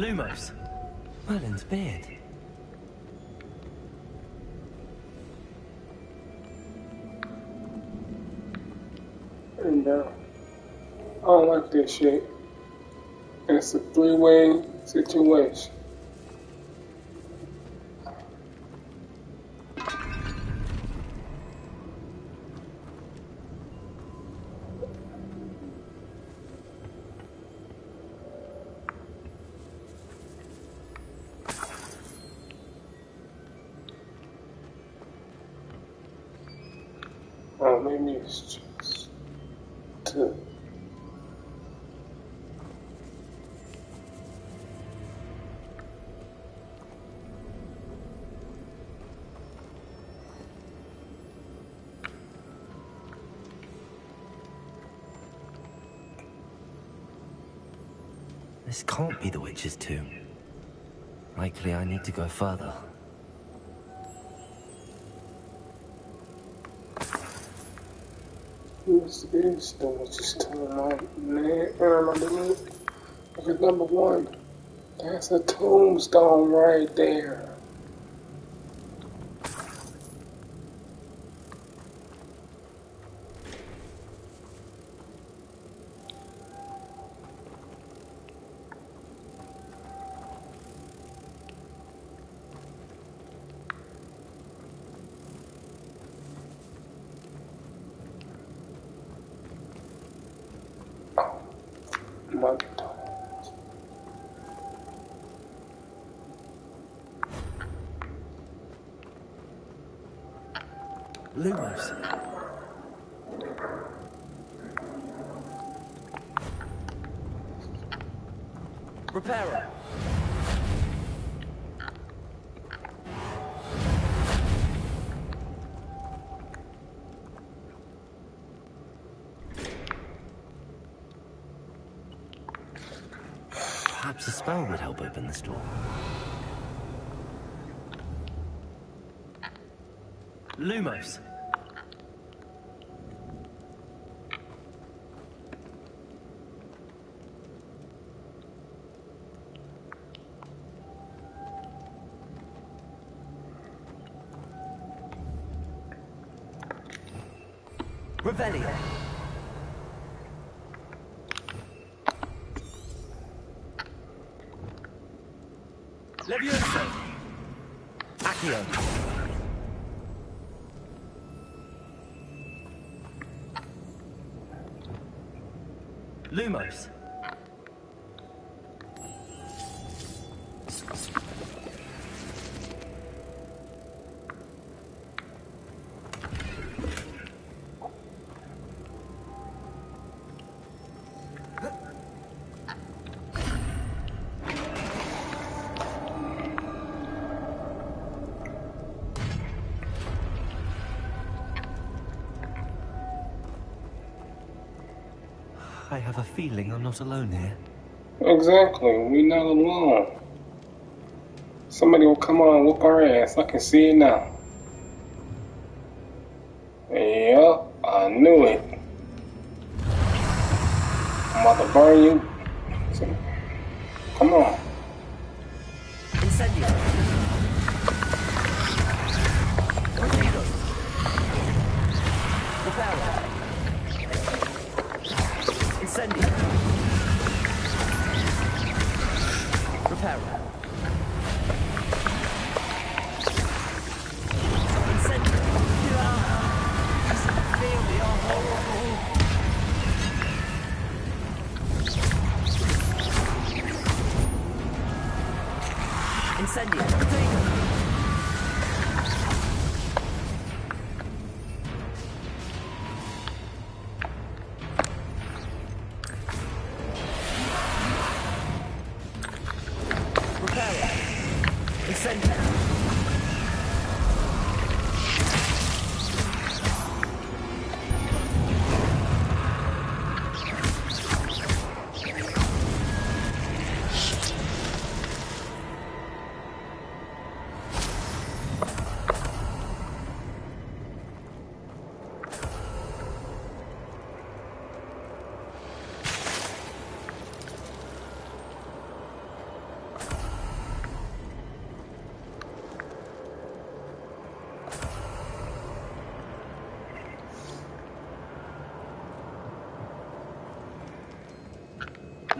Lumos. Merlin's beard. And I don't like this shit. It's a three-way situation. Oh, maybe it's just two. This can't be the witch's tomb. Likely I need to go further. This is the witch's tomb, right? Man, because number one, that's a tombstone right there. Lumos. Repairer. Perhaps a spell would help open this door. Lumos. Revelio. Levioso. Accio. Lumos. I have a feeling I'm not alone here. Exactly, we're not alone. Somebody will come on and whoop our ass. I can see it now. Yup, I knew it. I'm about to burn you. Come on. Incendio. Torpedo. Reparo. Incendio. Reparo. Incendio. Feel me, oh.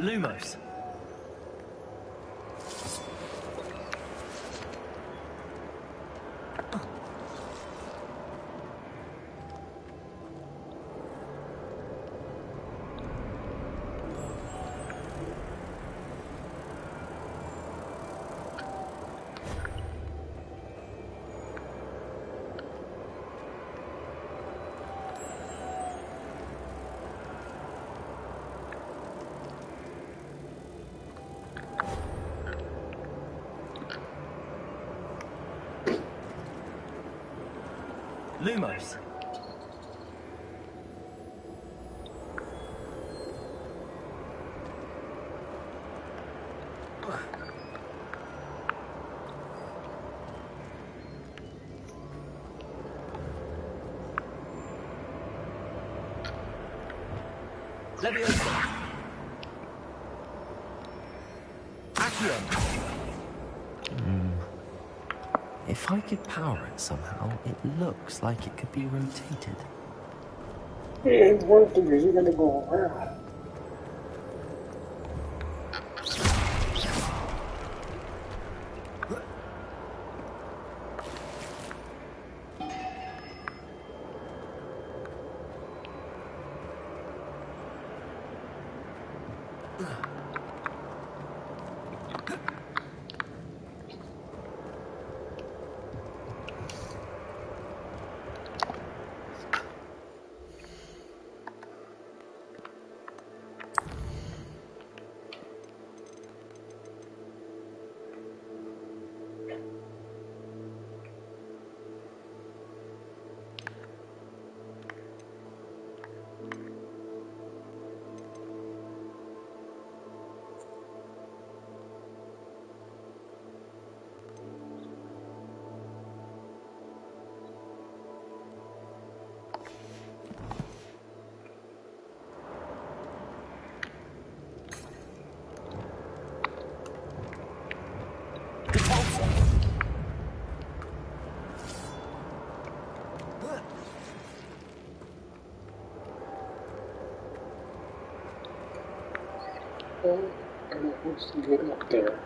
Lumos. Lumos. Leviosa. Accio. If I could power it somehow, it looks like it could be rotated. Yeah, it's working because you're gonna go around. I'm supposed to get up there.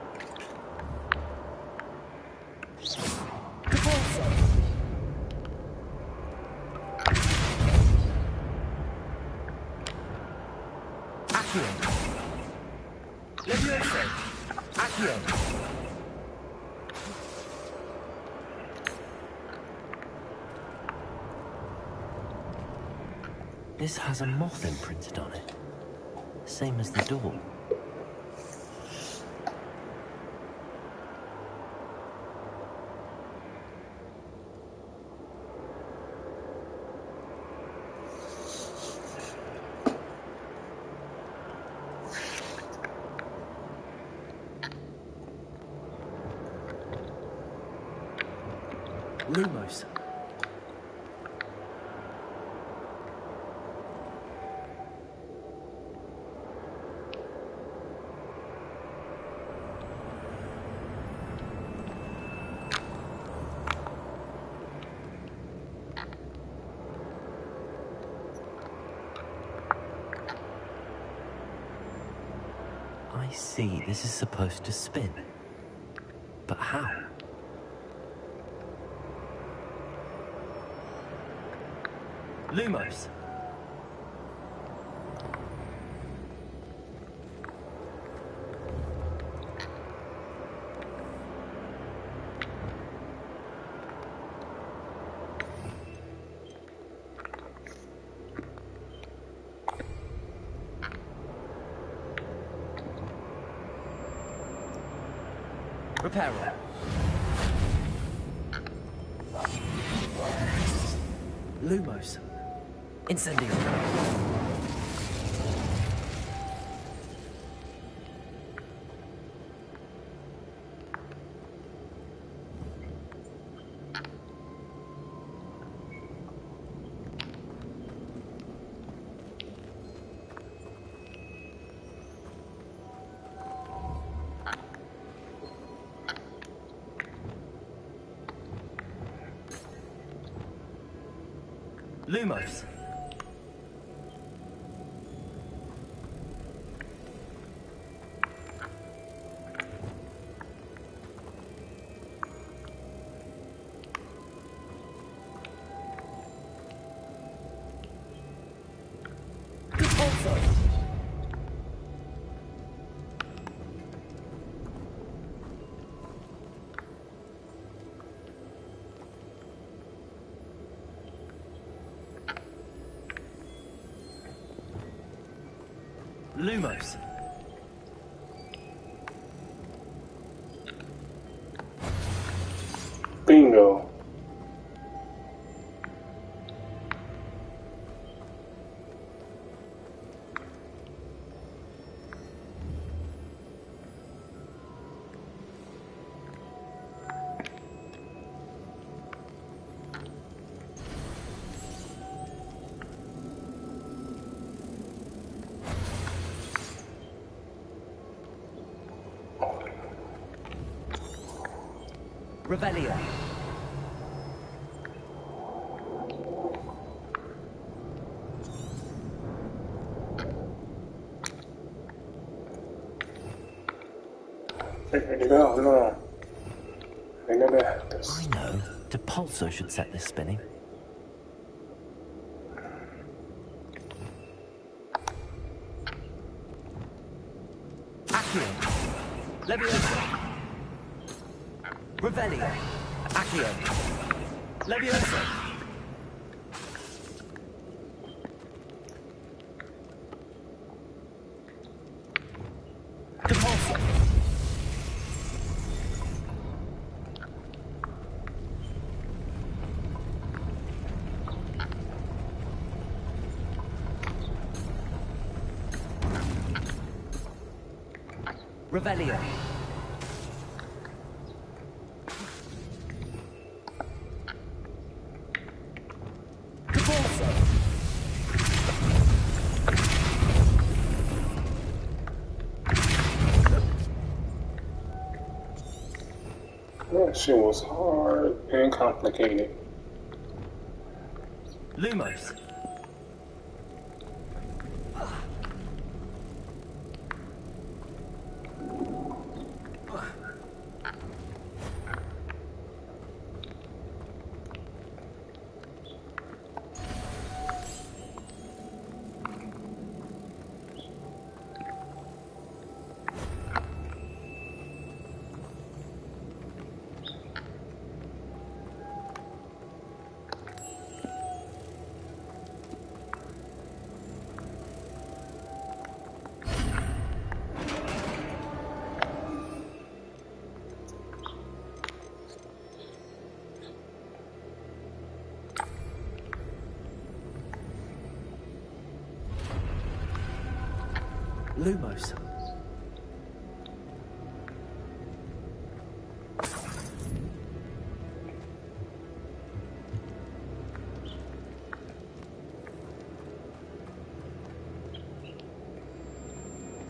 Leviosa. Accio. This has a moth imprinted on it. Same as the door. Lumos. I see, this is supposed to spin. But how? Lumos. Reparo. Lumos. Incendio. Lumos. Lumos. Bingo. Revelio. No. I never had this. I know. Depulso should set this spinning. Accio. Levioso. Revelio. Accio. Levioso. Depulso. Revelio. Depulso. That shit was hard and complicated. Lumos. Lumos.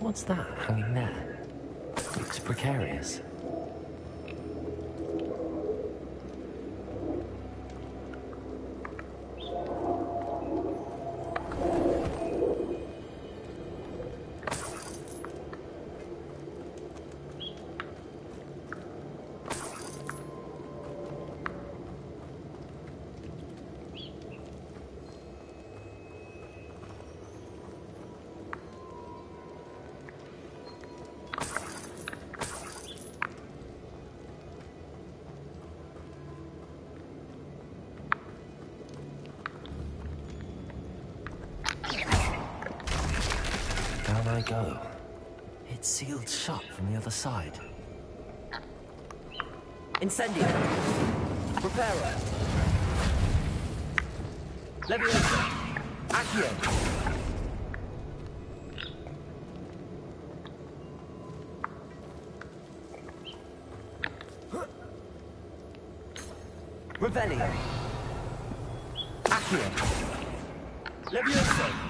What's that hanging there? Looks precarious. Down I go. It's sealed shut from the other side. Incendio. Preparo. Levioso. Accio. Revelio. Accio. Levioso.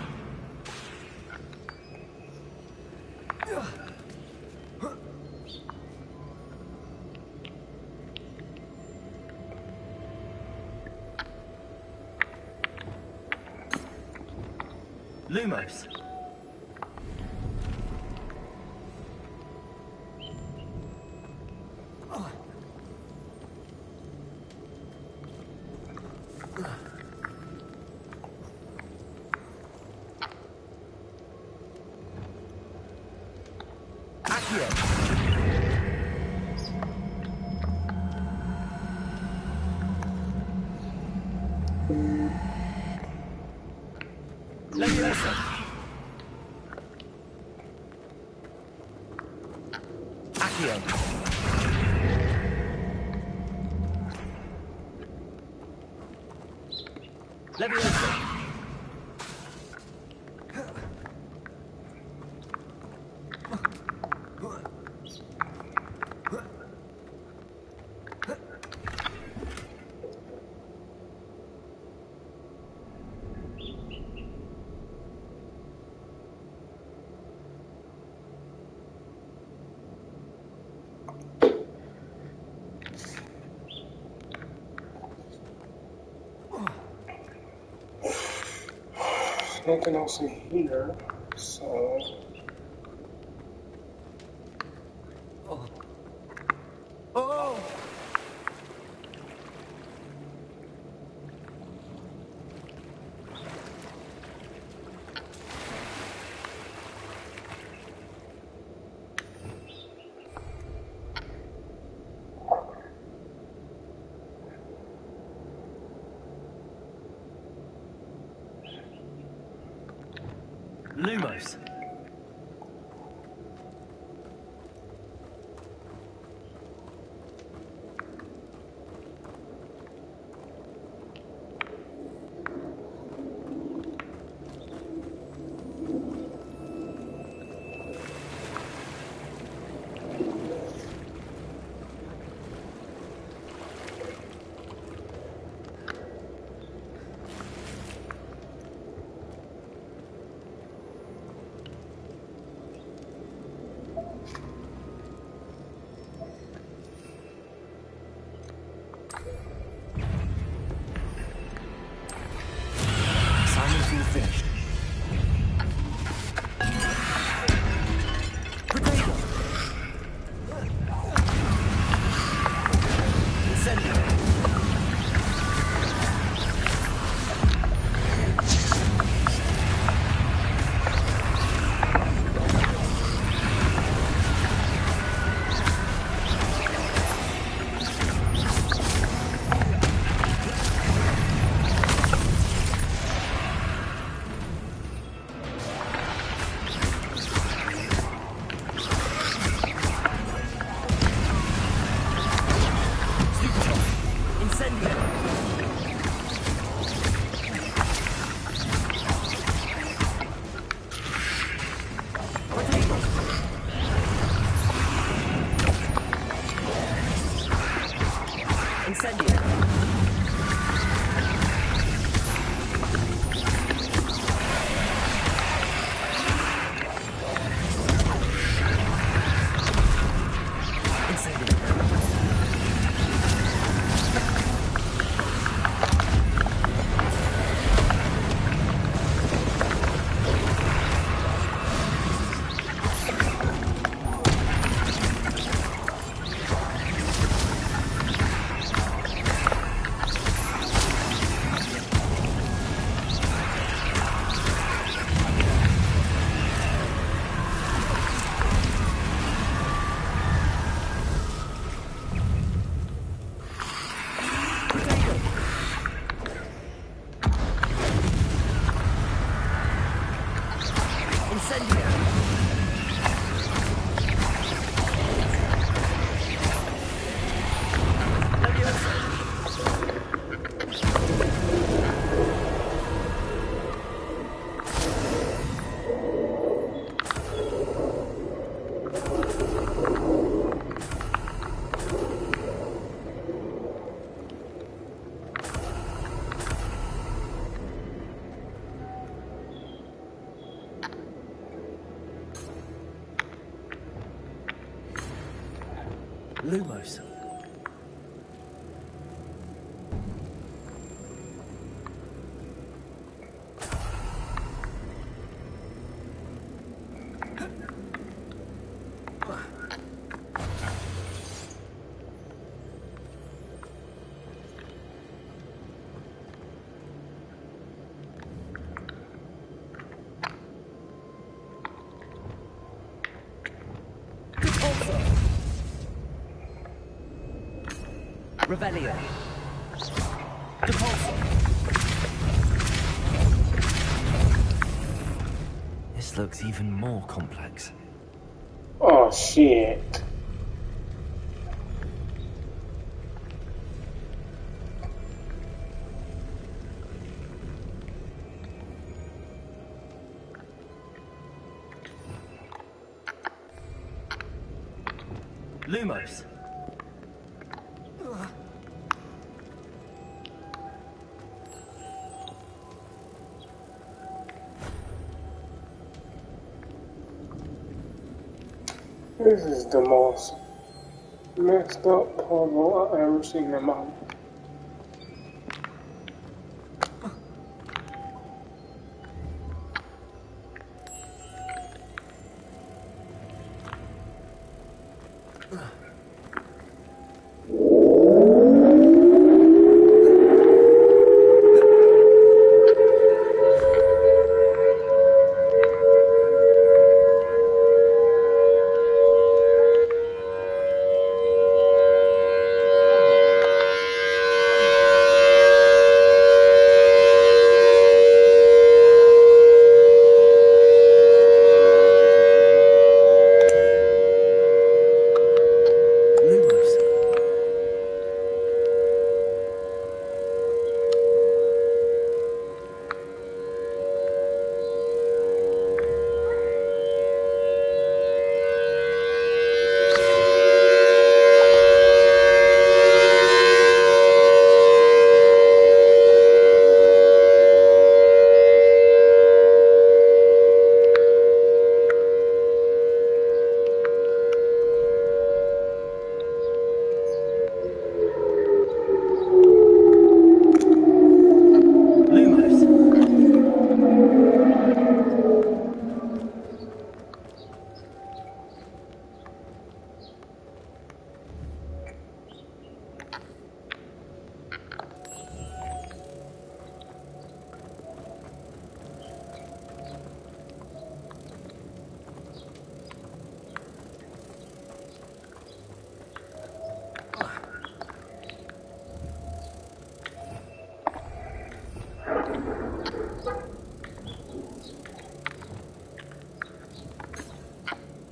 Lumos. Accio. Levioso. Accio. Leviosa. Nothing else in here, so... Oh! Lumos. Finished. Potato. Incendio. Lumos. Revelio. Depulso. This looks even more complex. Oh shit. Lumos. This is the most messed up puzzle I've ever seen in my life.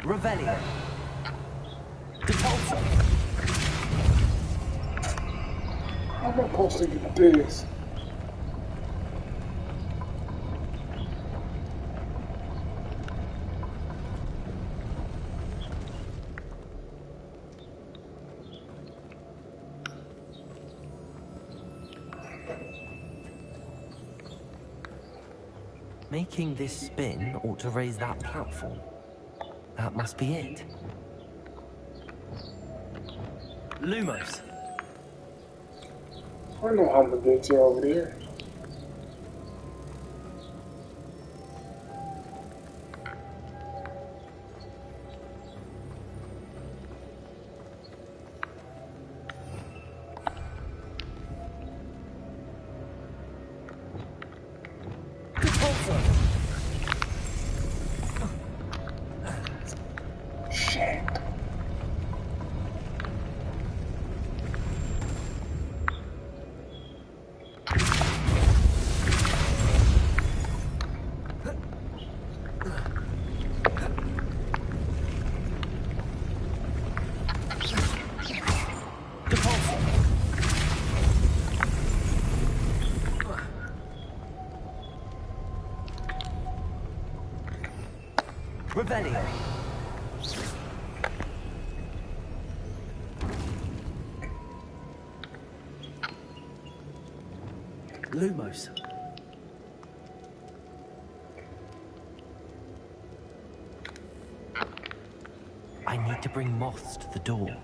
Revelio. Depulso. How am I supposed to get this? Making this spin ought to raise that platform. That must be it. Lumos. I know how to get you over there. Shit. Revelio. Lumos. I need to bring moths to the door.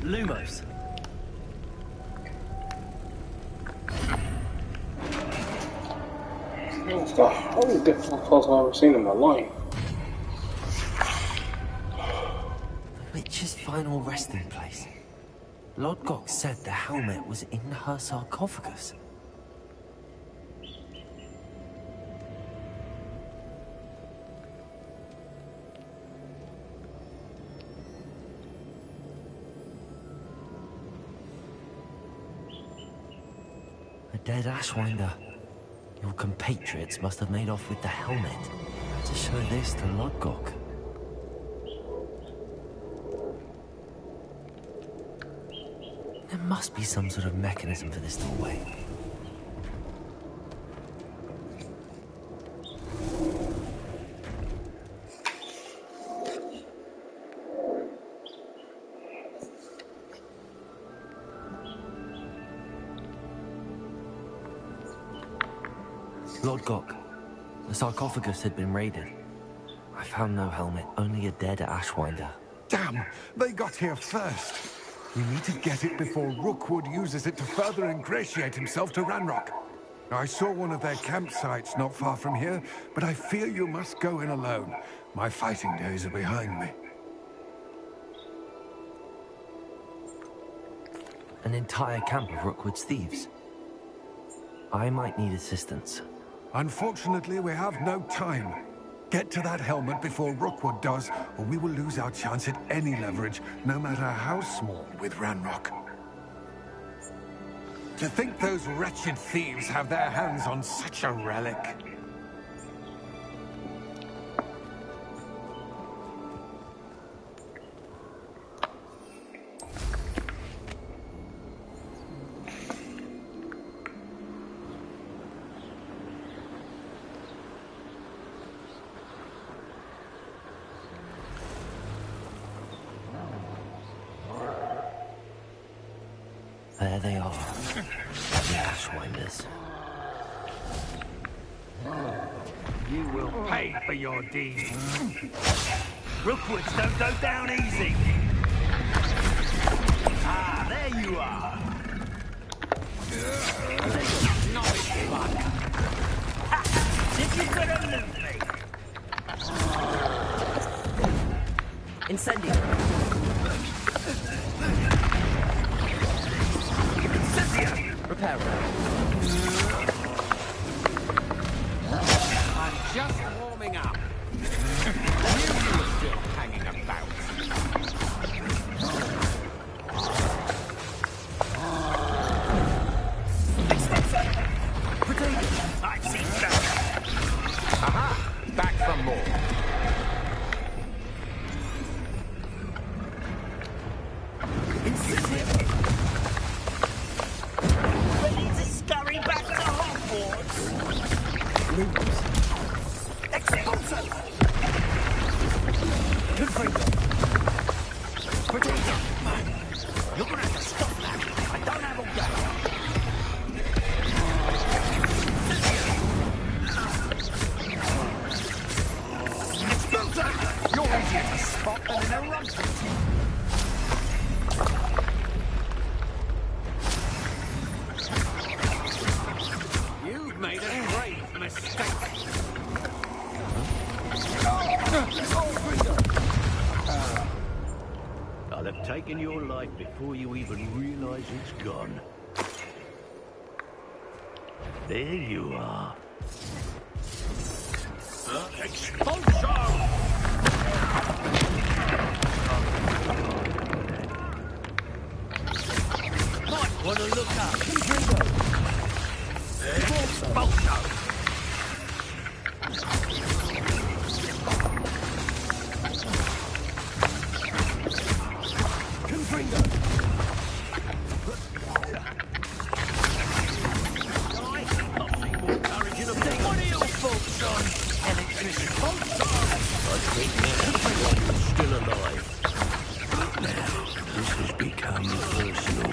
Lumos. It's the hardest difficult puzzle I've ever seen in my life. The witch's final resting place. Lodgok said the helmet was in her sarcophagus. A dead Ashwinder. Your compatriots must have made off with the helmet to show this to Lodgok. There must be some sort of mechanism for this doorway. Lord Gok, the sarcophagus had been raided. I found no helmet, only a dead Ashwinder. Damn! They got here first. We need to get it before Rookwood uses it to further ingratiate himself to Ranrock. I saw one of their campsites not far from here, but I fear you must go in alone. My fighting days are behind me. An entire camp of Rookwood's thieves. I might need assistance. Unfortunately, we have no time. Get to that helmet before Rookwood does, or we will lose our chance at any leverage, no matter how small, with Ranrock. To think those wretched thieves have their hands on such a relic. There they are, the Ashwinders. You will pay for your deeds. Rookwoods don't go down easy. Ah, there you are. Nice one. Did you could have loot me? Incendio! Repair. I'm just warming up. I knew you were still hanging about. I've seen better. Aha! Back for more. Ready to scurry back to Hogwarts? Expulso! You're gonna have to stop that. I don't have all day. Expulso! You're easier to spot than an eruption. You've made a grave mistake. I'll have taken your life before you even realize it's gone. There you are. Expulsion! Might want to look up. Expulsion! Still alive. Now, this has become personal.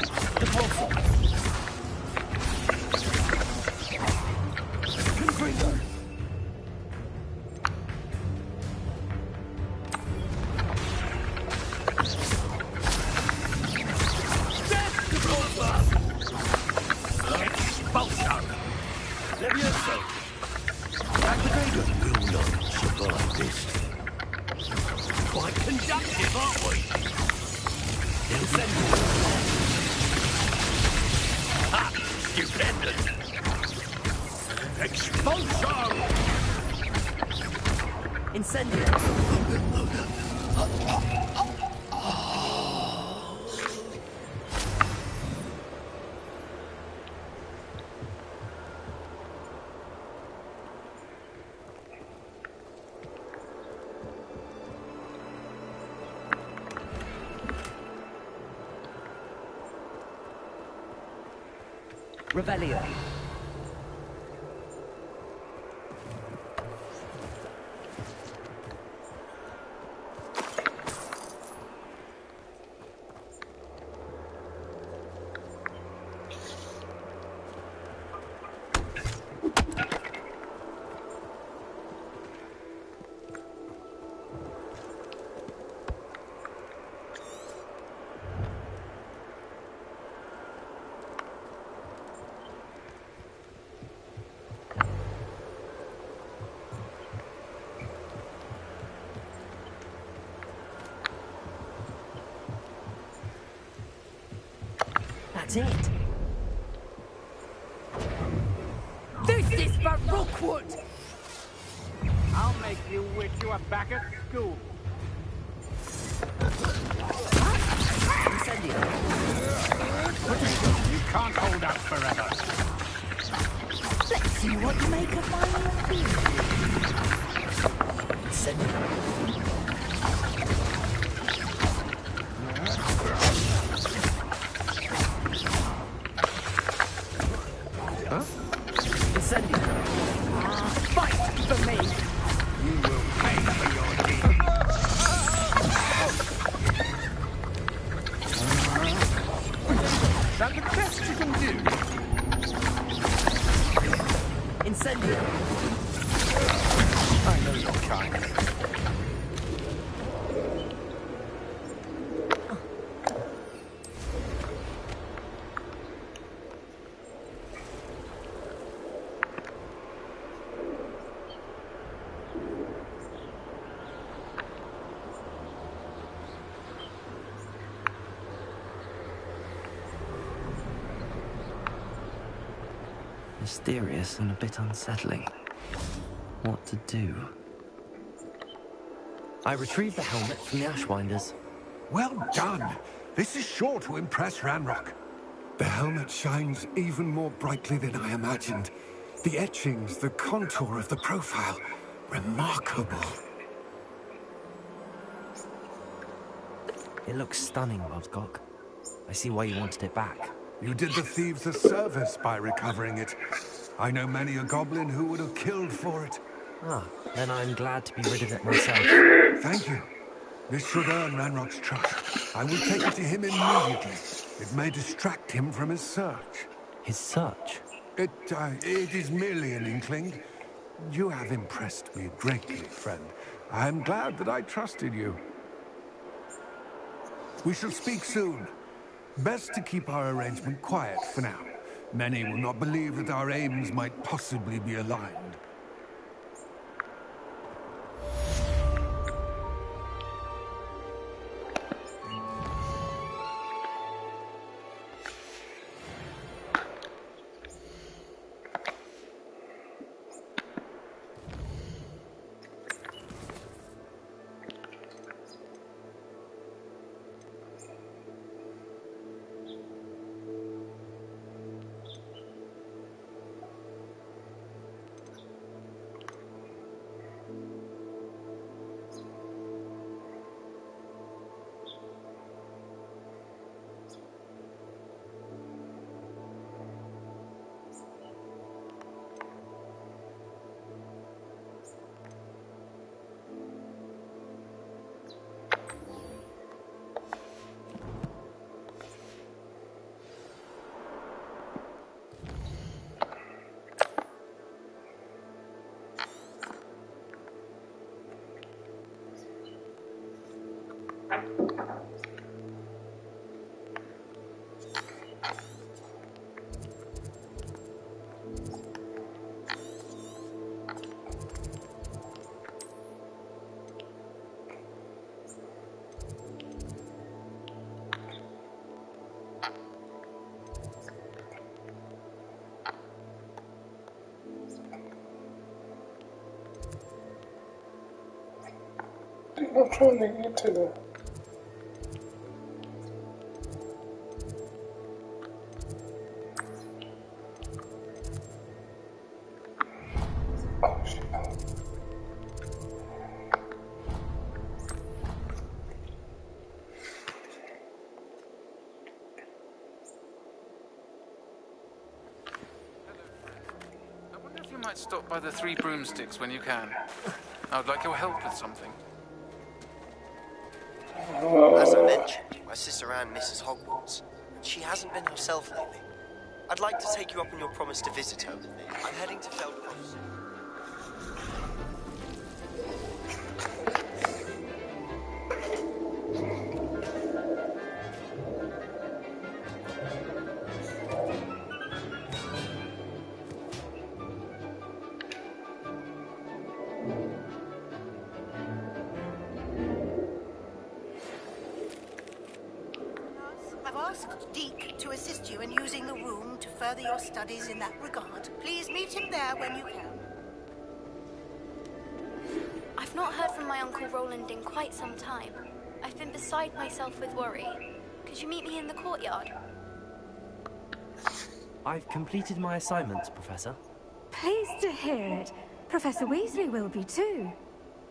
Expulsion! Levioso! Activator will not survive this. Quite conductive, aren't we? Incendio! Ha! Stupendous! Expulsion! Incendio! Revelio. That's it. This is for Rookwood! I'll make you wish you were back at school. Incendio. You can't hold out forever. Let's see what you make of my new theory. Incendio. Incendio. Fight for me! You will pay for your deed. Is that the best you can do? Incendio. I know your kind. Mysterious and a bit unsettling. What to do? I retrieved the helmet from the Ashwinders. Well done. This is sure to impress Ranrock. The helmet shines even more brightly than I imagined. The etchings, the contour of the profile. Remarkable. It looks stunning, Rodcock. I see why you wanted it back. You did the thieves a service by recovering it. I know many a goblin who would have killed for it. Ah, then I'm glad to be rid of it myself. Thank you. This should earn Ranrock's trust. I will take it to him immediately. It may distract him from his search. His search? It is merely an inkling. You have impressed me greatly, friend. I am glad that I trusted you. We shall speak soon. Best to keep our arrangement quiet for now. Many will not believe that our aims might possibly be aligned. I'm trying to get to the... Oh, shit. might stop by the Three Broomsticks when you can. I would like your help with something. As I mentioned, my sister Anne misses Hogwarts, and she hasn't been herself lately. I'd like to take you up on your promise to visit her with me. I'm heading to Feldcroft. I've asked Deke to assist you in using the room to further your studies in that regard. Please meet him there when you can. I've not heard from my Uncle Roland in quite some time. I've been beside myself with worry. Could you meet me in the courtyard? I've completed my assignments, Professor. Pleased to hear it. Professor Weasley will be too.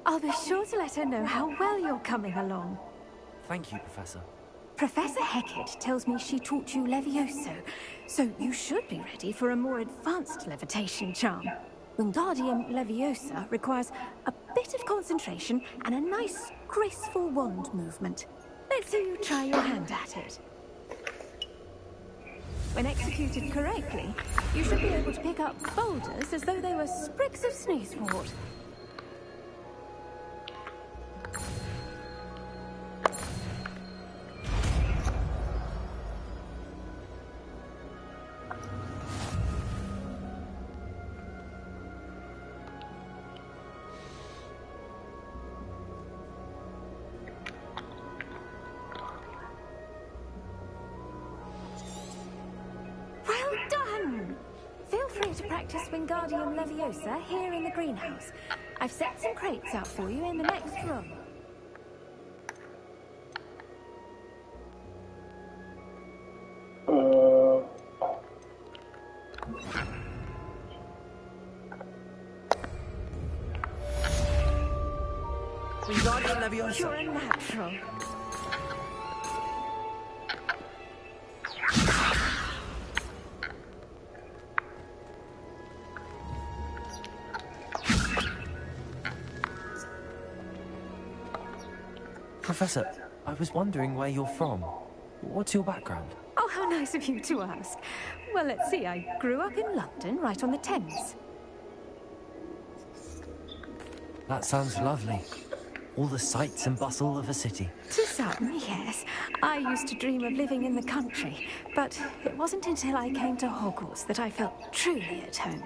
I'll be sure to let her know how well you're coming along. Thank you, Professor. Professor Hecat tells me she taught you Levioso, so you should be ready for a more advanced levitation charm. Wingardium Leviosa requires a bit of concentration and a nice, graceful wand movement. Let's see you try your hand at it. When executed correctly, you should be able to pick up boulders as though they were sprigs of sneezewort. Feel free to practice Wingardium Leviosa here in the greenhouse. I've set some crates out for you in the next room. Wingardium Leviosa. You're a natural. Professor, I was wondering where you're from. What's your background? Oh, how nice of you to ask. Well, let's see, I grew up in London, right on the Thames. That sounds lovely. All the sights and bustle of a city. To some, yes. I used to dream of living in the country, but it wasn't until I came to Hogwarts that I felt truly at home.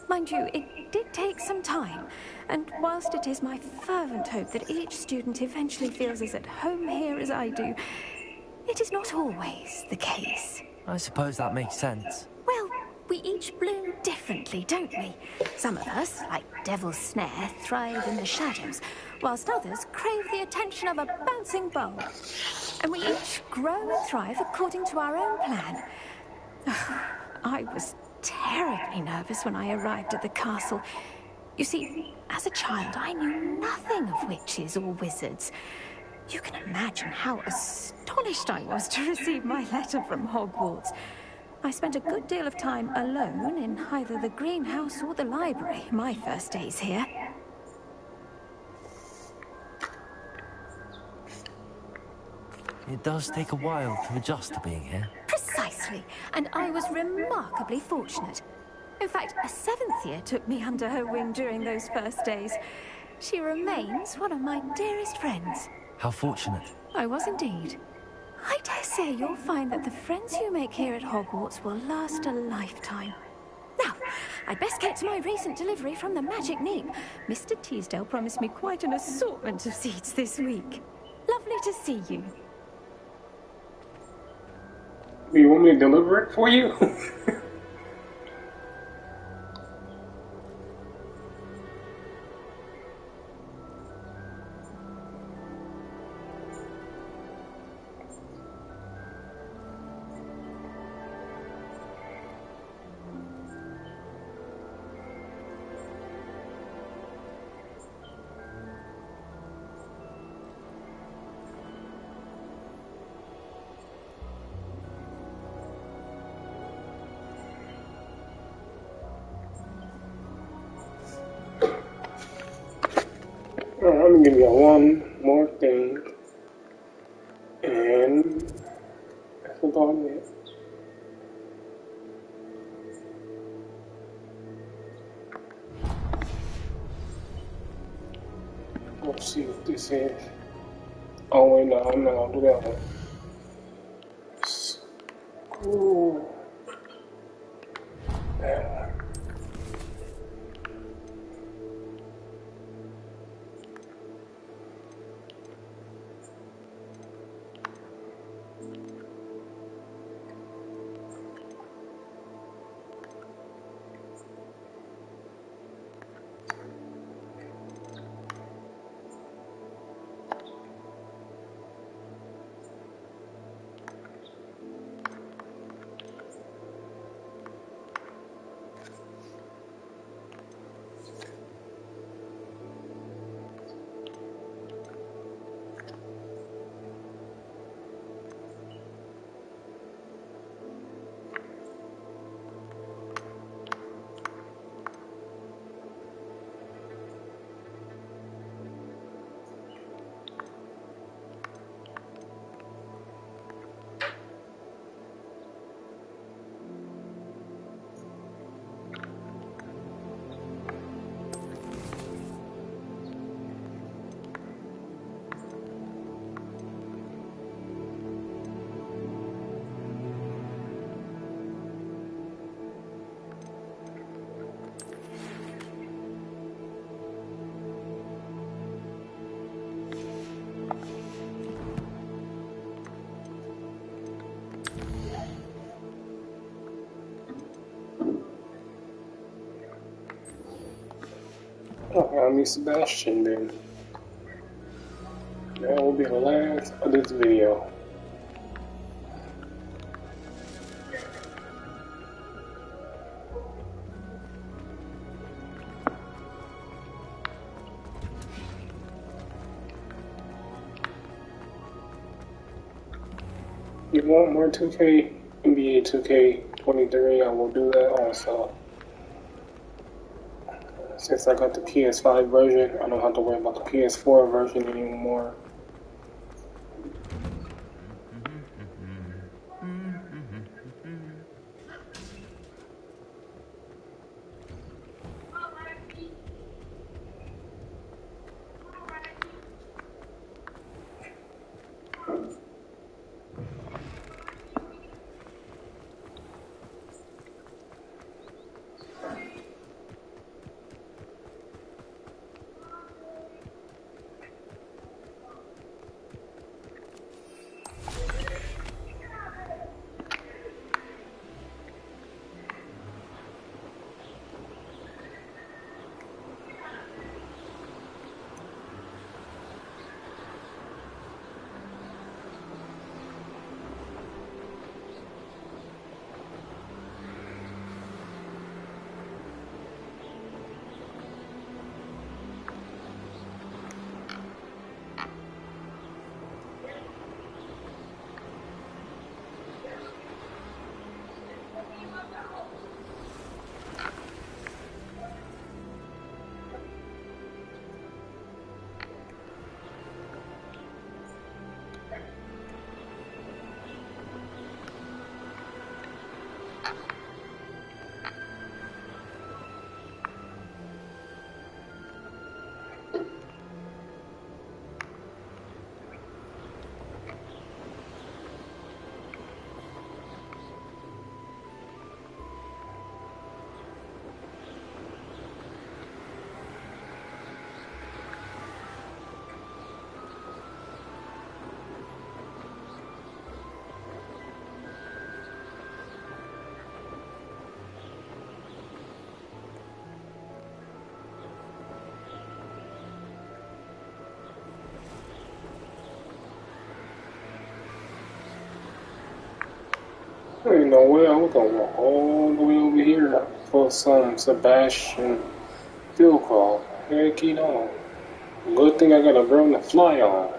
Mind you, it did take some time, and whilst it is my fervent hope that each student eventually feels as at home here as I do, it is not always the case. I suppose that makes sense. Well, we each bloom differently, don't we? Some of us, like Devil's Snare, thrive in the shadows, whilst others crave the attention of a bouncing ball. And we each grow and thrive according to our own plan. I was terribly nervous when I arrived at the castle. You see, as a child, I knew nothing of witches or wizards. You can imagine how astonished I was to receive my letter from Hogwarts. I spent a good deal of time alone in either the greenhouse or the library my first days here. It does take a while to adjust to being here. Precisely, and I was remarkably fortunate. In fact, a 7th year took me under her wing during those first days. She remains one of my dearest friends. How fortunate. I was indeed. I dare say you'll find that the friends you make here at Hogwarts will last a lifetime. Now, I'd best get to my recent delivery from the Magic Neep. Mr. Teasdale promised me quite an assortment of seeds this week. Lovely to see you. You want me to deliver it for you? give you one more thing, and that's about it. Let's see what this is. Oh wait, no, I'm not gonna do that one. Ooh. That one. Okay, I'm Sebastian then. That will be the last of this video. If you want more 2K, NBA 2K23, I will do that also. Since I got the PS5 version, I don't have to worry about the PS4 version anymore. Ain't no way I was gonna walk all the way over here for some Sebastian field call. Heck, you know. Good thing I got a broom to fly on.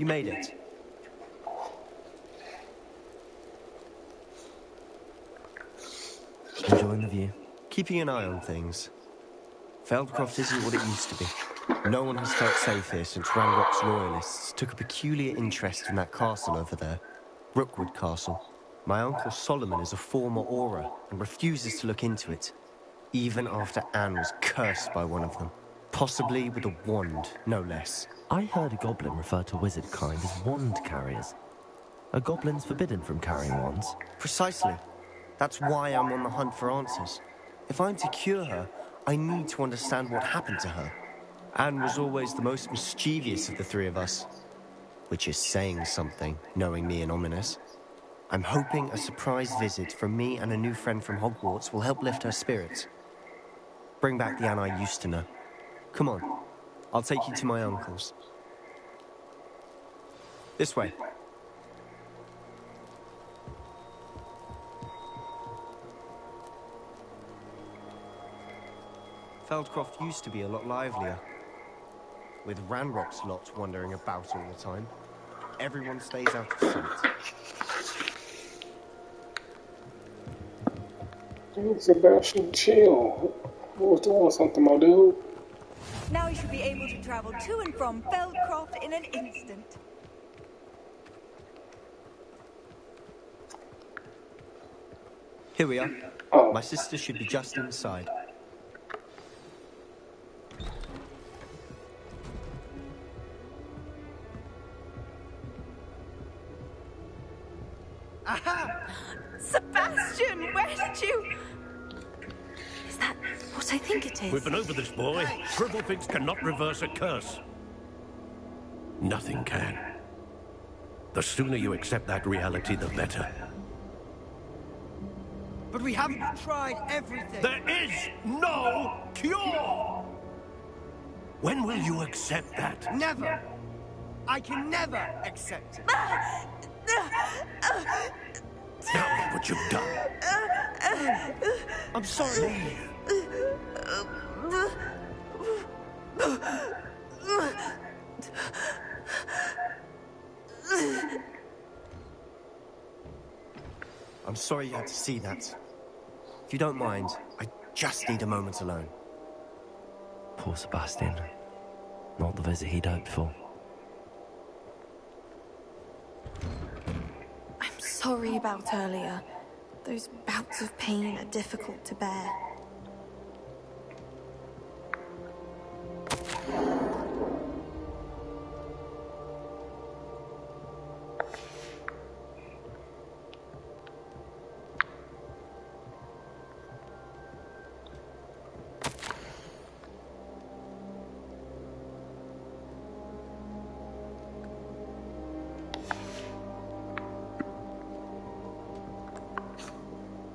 You made it. Enjoying the view? Keeping an eye on things. Feldcroft isn't what it used to be. No one has felt safe here since Ranrock's loyalists took a peculiar interest in that castle over there. Rookwood Castle. My uncle Solomon is a former Auror and refuses to look into it, even after Anne was cursed by one of them. Possibly with a wand, no less. I heard a goblin refer to wizard kind as wand carriers. Are goblins forbidden from carrying wands? Precisely. That's why I'm on the hunt for answers. If I'm to cure her, I need to understand what happened to her. Anne was always the most mischievous of the three of us. Which is saying something, knowing me and Ominous. I'm hoping a surprise visit from me and a new friend from Hogwarts will help lift her spirits. Bring back the Anne I used to know. Come on, I'll take you to my uncle's. This way. Feldcroft used to be a lot livelier. With Ranrock's lot wandering about all the time. Everyone stays out of sight. Hey, Sebastian, chill. I was doing something, my dude. Now you should be able to travel to and from Feldcroft in an instant. Here we are. Oh. My sister should be just inside. Aha! Sebastian, where did you... Is that what I think it is? We've been over this, boy. Scribblefix cannot reverse a curse. Nothing can. The sooner you accept that reality, the better. But we haven't tried everything. There is no cure! When will you accept that? Never. I can never accept it. Now look what you've done. I'm sorry. I'm sorry you had to see that. If you don't mind, I just need a moment alone. Poor Sebastian. Not the visit he'd hoped for. I'm sorry about earlier. Those bouts of pain are difficult to bear.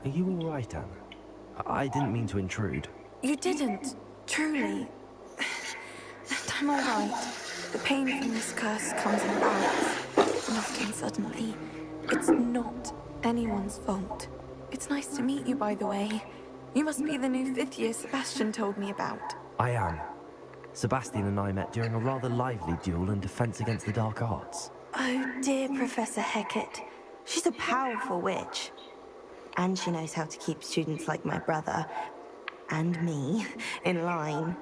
Are you all right, Anne? I didn't mean to intrude. You didn't, truly. And I'm all right. The pain from this curse comes in bouts, and often suddenly. It's not anyone's fault. It's nice to meet you, by the way. You must be the new 5th year Sebastian told me about. I am. Sebastian and I met during a rather lively duel in defense against the dark arts. Oh, dear Professor Hecat. She's a powerful witch. And she knows how to keep students like my brother, and me, in line.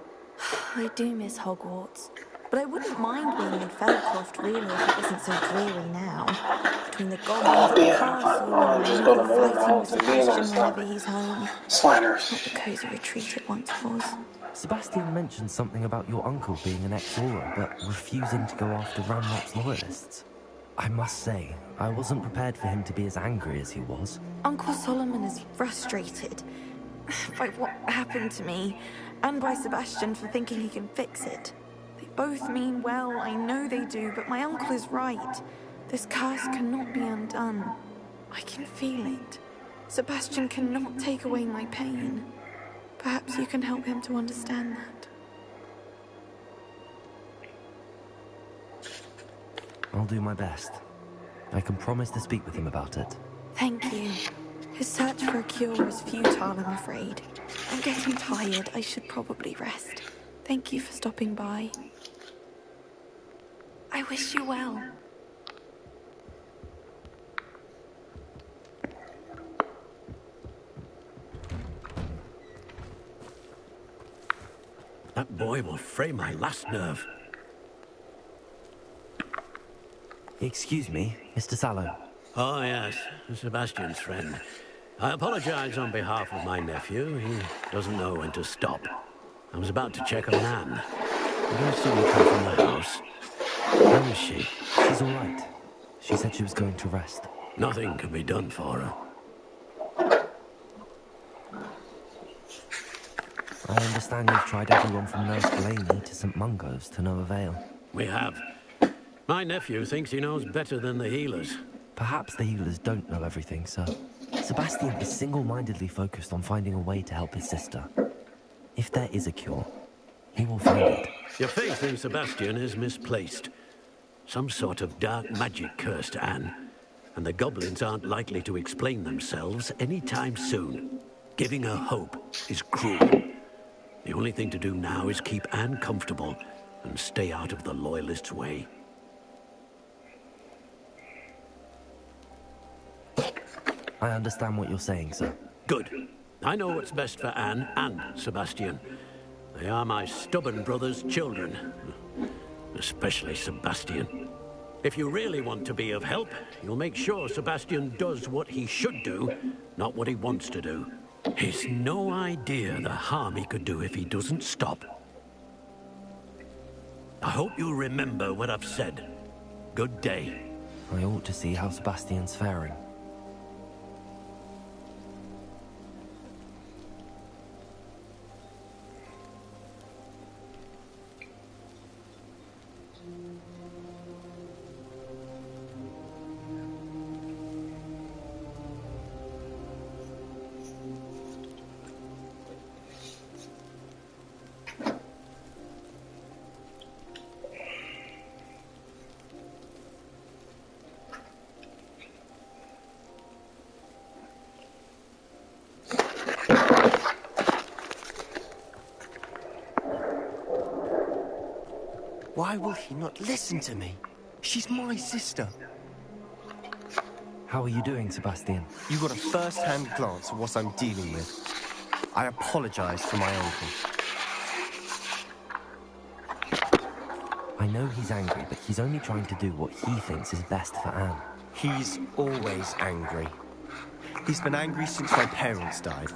I do miss Hogwarts, but I wouldn't mind being in Feldcroft really if it wasn't so dreary now. Between the goblins at the castle and just go to the more fighting with house and be in on Sebastian whenever he's home. Sliders. Not the cozy retreat it once was. Sebastian mentioned something about your uncle being an ex-Auror, but refusing to go after Ranrock's loyalists. I must say, I wasn't prepared for him to be as angry as he was. Uncle Solomon is frustrated by what happened to me, and by Sebastian for thinking he can fix it. They both mean well, I know they do, but my uncle is right. This curse cannot be undone. I can feel it. Sebastian cannot take away my pain. Perhaps you can help him to understand that. I'll do my best. I can promise to speak with him about it. Thank you. His search for a cure is futile, I'm afraid. I'm getting tired. I should probably rest. Thank you for stopping by. I wish you well. That boy will fray my last nerve. Excuse me, Mr. Sallow. Oh, yes, Sebastian's friend. I apologize on behalf of my nephew. He doesn't know when to stop. I was about to check on Anne. Did I see you come from the house? How is she? She's all right. She said she was going to rest. Nothing can be done for her. I understand you've tried everyone from Nurse Blaney to St. Mungo's to no avail. We have. My nephew thinks he knows better than the healers. Perhaps the healers don't know everything, sir. Sebastian is single-mindedly focused on finding a way to help his sister. If there is a cure, he will find it. Your faith in Sebastian is misplaced. Some sort of dark magic cursed Anne, and the goblins aren't likely to explain themselves anytime soon. Giving her hope is cruel. The only thing to do now is keep Anne comfortable and stay out of the Loyalists' way. I understand what you're saying, sir. Good. I know what's best for Anne and Sebastian. They are my stubborn brother's children. Especially Sebastian. If you really want to be of help, you'll make sure Sebastian does what he should do, not what he wants to do. He's no idea the harm he could do if he doesn't stop. I hope you'll remember what I've said. Good day. I ought to see how Sebastian's faring. Why will he not listen to me? She's my sister. How are you doing, Sebastian? You got a first-hand glance at what I'm dealing with. I apologize for my uncle. I know he's angry, but he's only trying to do what he thinks is best for Anne. He's always angry. He's been angry since my parents died.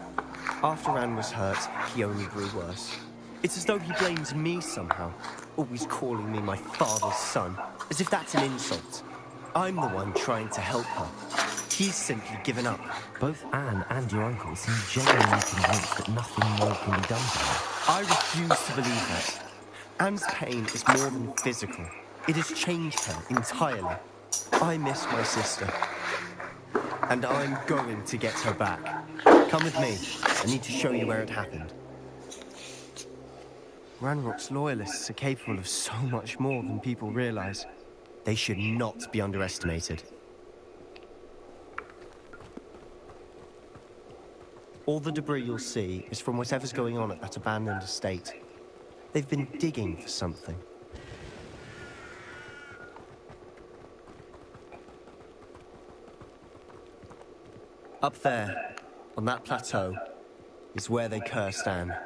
After Anne was hurt, he only grew worse. It's as though he blames me somehow, always calling me my father's son, as if that's an insult. I'm the one trying to help her. He's simply given up. Both Anne and your uncle seem genuinely convinced that nothing more can be done for her. I refuse to believe that. Anne's pain is more than physical. It has changed her entirely. I miss my sister. And I'm going to get her back. Come with me. I need to show you where it happened. Ranrock's loyalists are capable of so much more than people realize. They should not be underestimated. All the debris you'll see is from whatever's going on at that abandoned estate. They've been digging for something. Up there, on that plateau, is where they cursed Anne.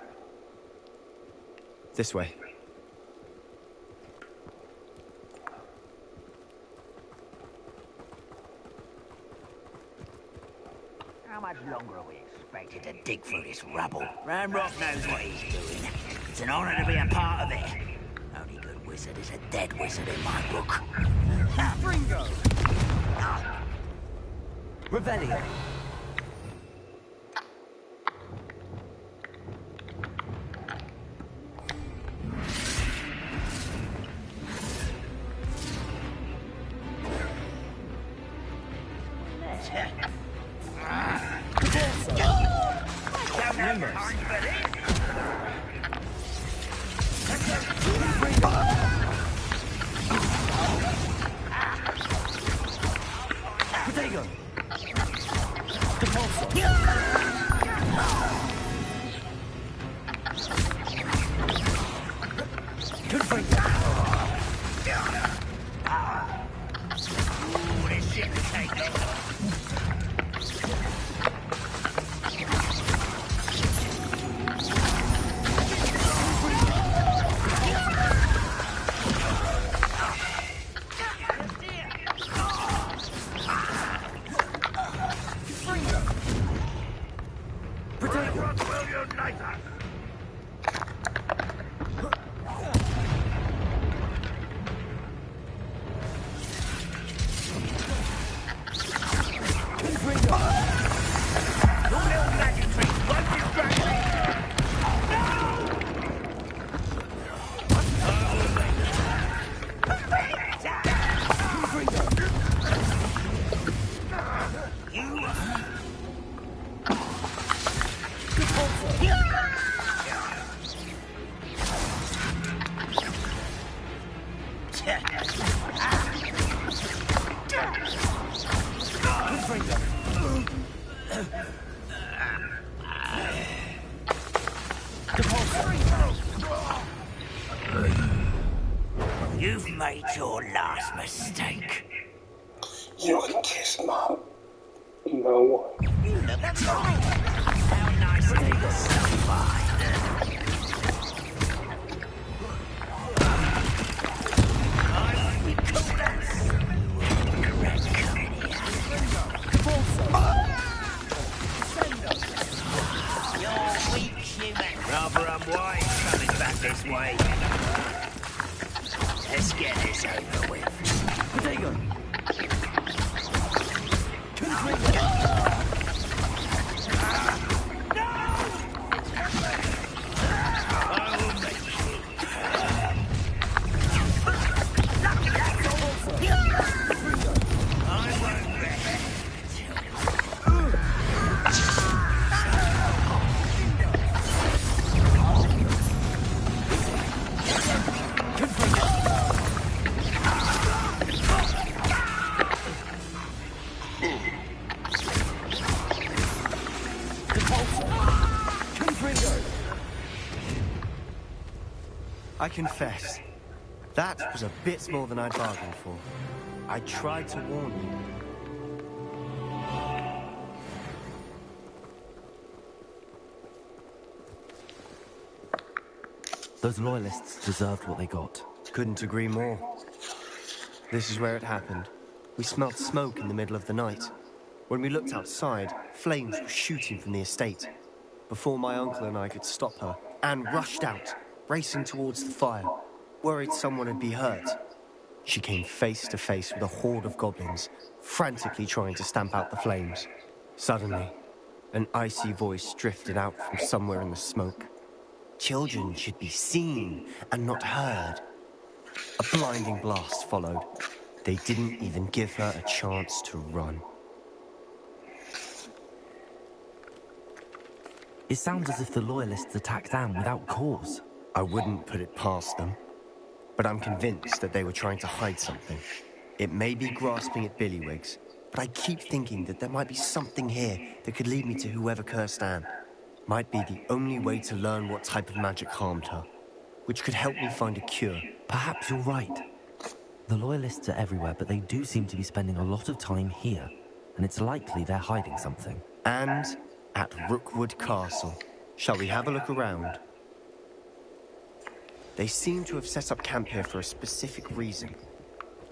This way. How much longer are we expected to dig through this rubble? Ranrock knows what he's doing. It's an honor to be a part of it. Only good wizard is a dead wizard in my book. Fringo! Revelio. You've made your last mistake. You can kiss my... No. You look fine. How nice it is. Fine. You're weak, human. Rather unwise coming back this way. Let's get this over with. Potato! I confess, that was a bit more than I'd bargained for. I tried to warn you. Those loyalists deserved what they got. Couldn't agree more. This is where it happened. We smelled smoke in the middle of the night. When we looked outside, flames were shooting from the estate. Before my uncle and I could stop her, Anne rushed out, racing towards the fire, worried someone would be hurt. She came face to face with a horde of goblins, frantically trying to stamp out the flames. Suddenly, an icy voice drifted out from somewhere in the smoke. Children should be seen and not heard. A blinding blast followed. They didn't even give her a chance to run. It sounds as if the Loyalists attacked Anne without cause. I wouldn't put it past them. But I'm convinced that they were trying to hide something. It may be grasping at Billywigs, but I keep thinking that there might be something here that could lead me to whoever cursed Anne. Might be the only way to learn what type of magic harmed her, which could help me find a cure. Perhaps you're right. The Loyalists are everywhere, but they do seem to be spending a lot of time here, and it's likely they're hiding something. And at Rookwood Castle. Shall we have a look around? They seem to have set up camp here for a specific reason.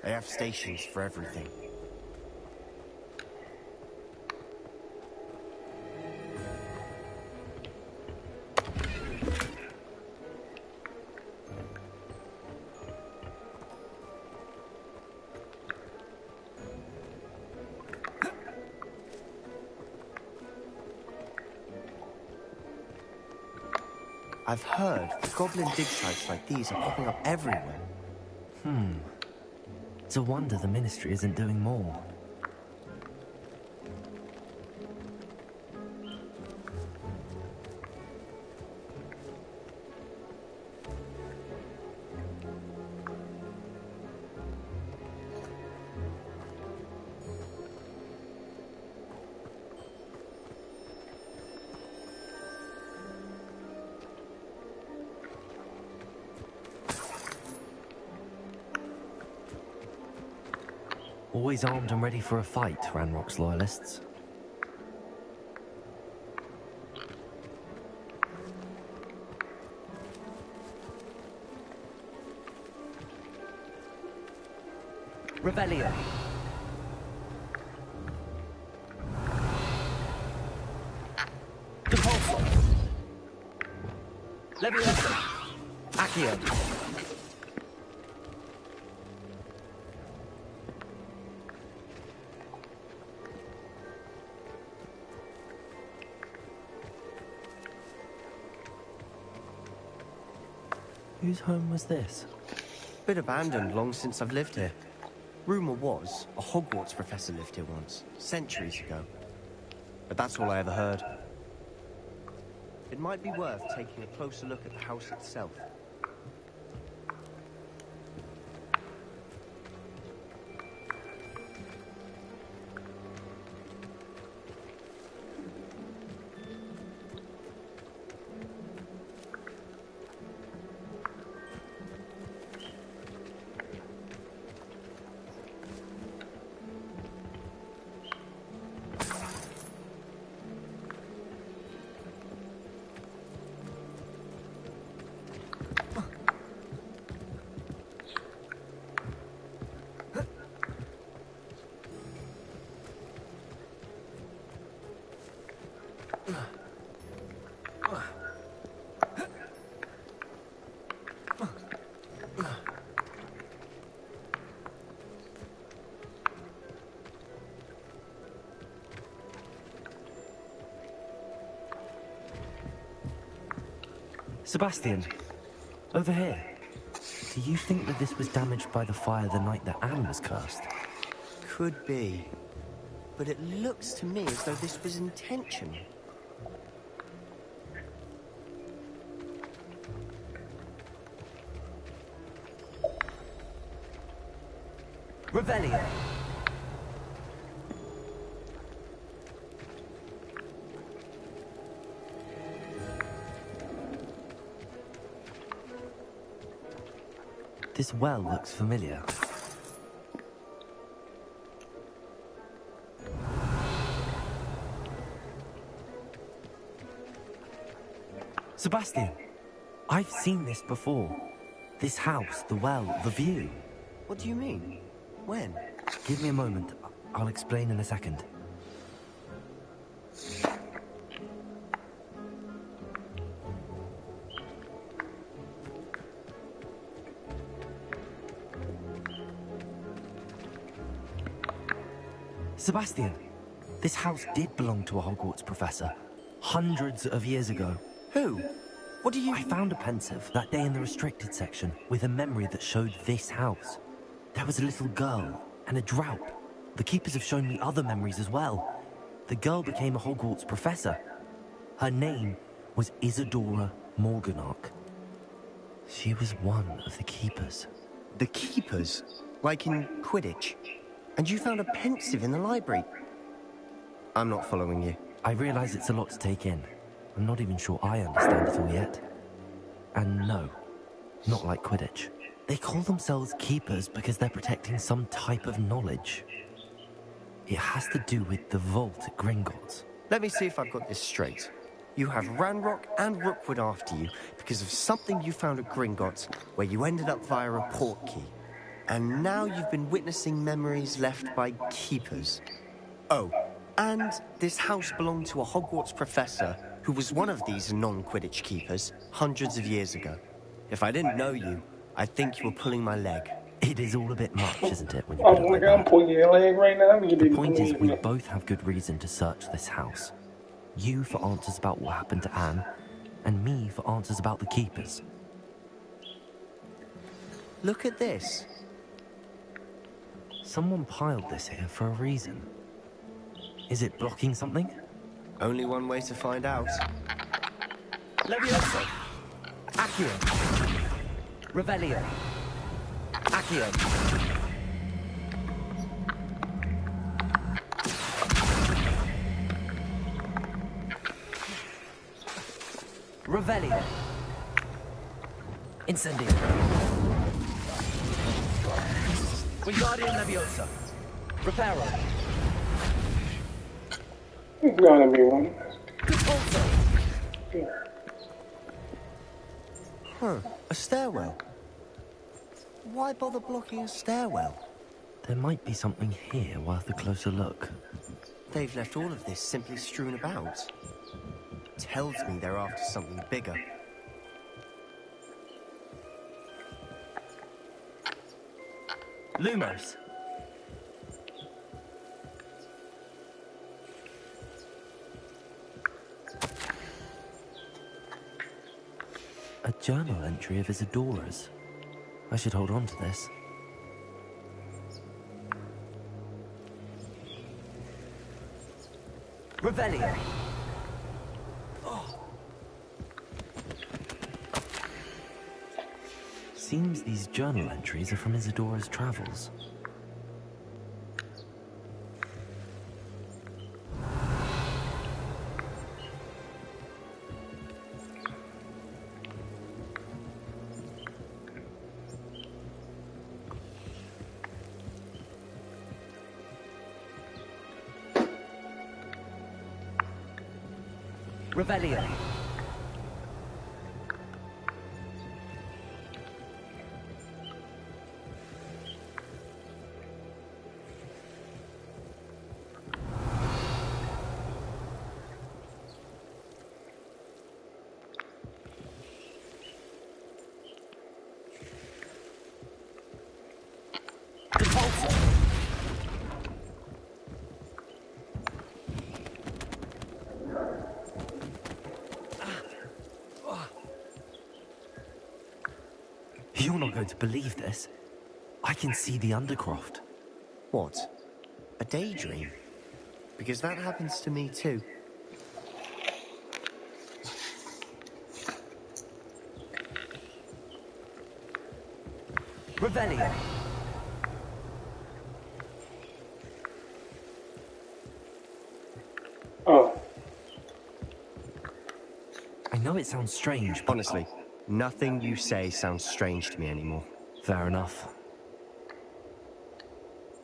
They have stations for everything. I've heard goblin dig sites like these are popping up everywhere. It's a wonder the Ministry isn't doing more. Always armed and ready for a fight, Ranrock's Loyalists. Revelio. Depulso. Leviosa. Accio. Whose home was this? Bit abandoned long since I've lived here. Rumour was, a Hogwarts professor lived here once, centuries ago. But that's all I ever heard. It might be worth taking a closer look at the house itself. Sebastian, over here. Do you think that this was damaged by the fire the night that Anne was cursed? Could be. But it looks to me as though this was intentional. Revelio. This well looks familiar. Sebastian, I've seen this before. This house, the well, the view. What do you mean? When? Give me a moment. I'll explain in a second. Sebastian, this house did belong to a Hogwarts professor. Hundreds of years ago. Who? What do you... I found a pensive that day in the restricted section with a memory that showed this house. There was a little girl and a drought. The keepers have shown me other memories as well. The girl became a Hogwarts professor. Her name was Isadora Morganach. She was one of the keepers. The keepers? Like in Quidditch? And you found a pensive in the library? I'm not following you. I realize it's a lot to take in. I'm not even sure I understand it all yet. And no, not like Quidditch. They call themselves keepers because they're protecting some type of knowledge. It has to do with the vault at Gringotts. Let me see if I've got this straight. You have Ranrock and Rookwood after you because of something you found at Gringotts where you ended up via a portkey. And now you've been witnessing memories left by keepers. Oh, and this house belonged to a Hogwarts professor who was one of these non-Quidditch keepers hundreds of years ago. If I didn't know you, I'd think you were pulling my leg. It is all a bit much, isn't it, when you Oh put it my like god, I'm that? pulling your leg right now. You The didn't point is, believe we me. both have good reason to search this house. You for answers about what happened to Anne, and me for answers about the keepers. Look at this. Someone piled this here for a reason. Is it blocking something? Only one way to find out. Leviosa! Accio! Revelio! Accio! Revelio! Incendio! Wingardium Leviosa! Reparo! It's gotta be one. Huh, a stairwell. Why bother blocking a stairwell? There might be something here worth a closer look. They've left all of this simply strewn about. Tells me they're after something bigger. Lumos! A journal entry of Isadora's. I should hold on to this. Revelio! Seems these journal entries are from Isadora's travels. Revelio. You're not going to believe this. I can see the Undercroft. What? A daydream? Because that happens to me too. Revelio. Oh. I know it sounds strange, but... Honestly, nothing you say sounds strange to me anymore. Fair enough.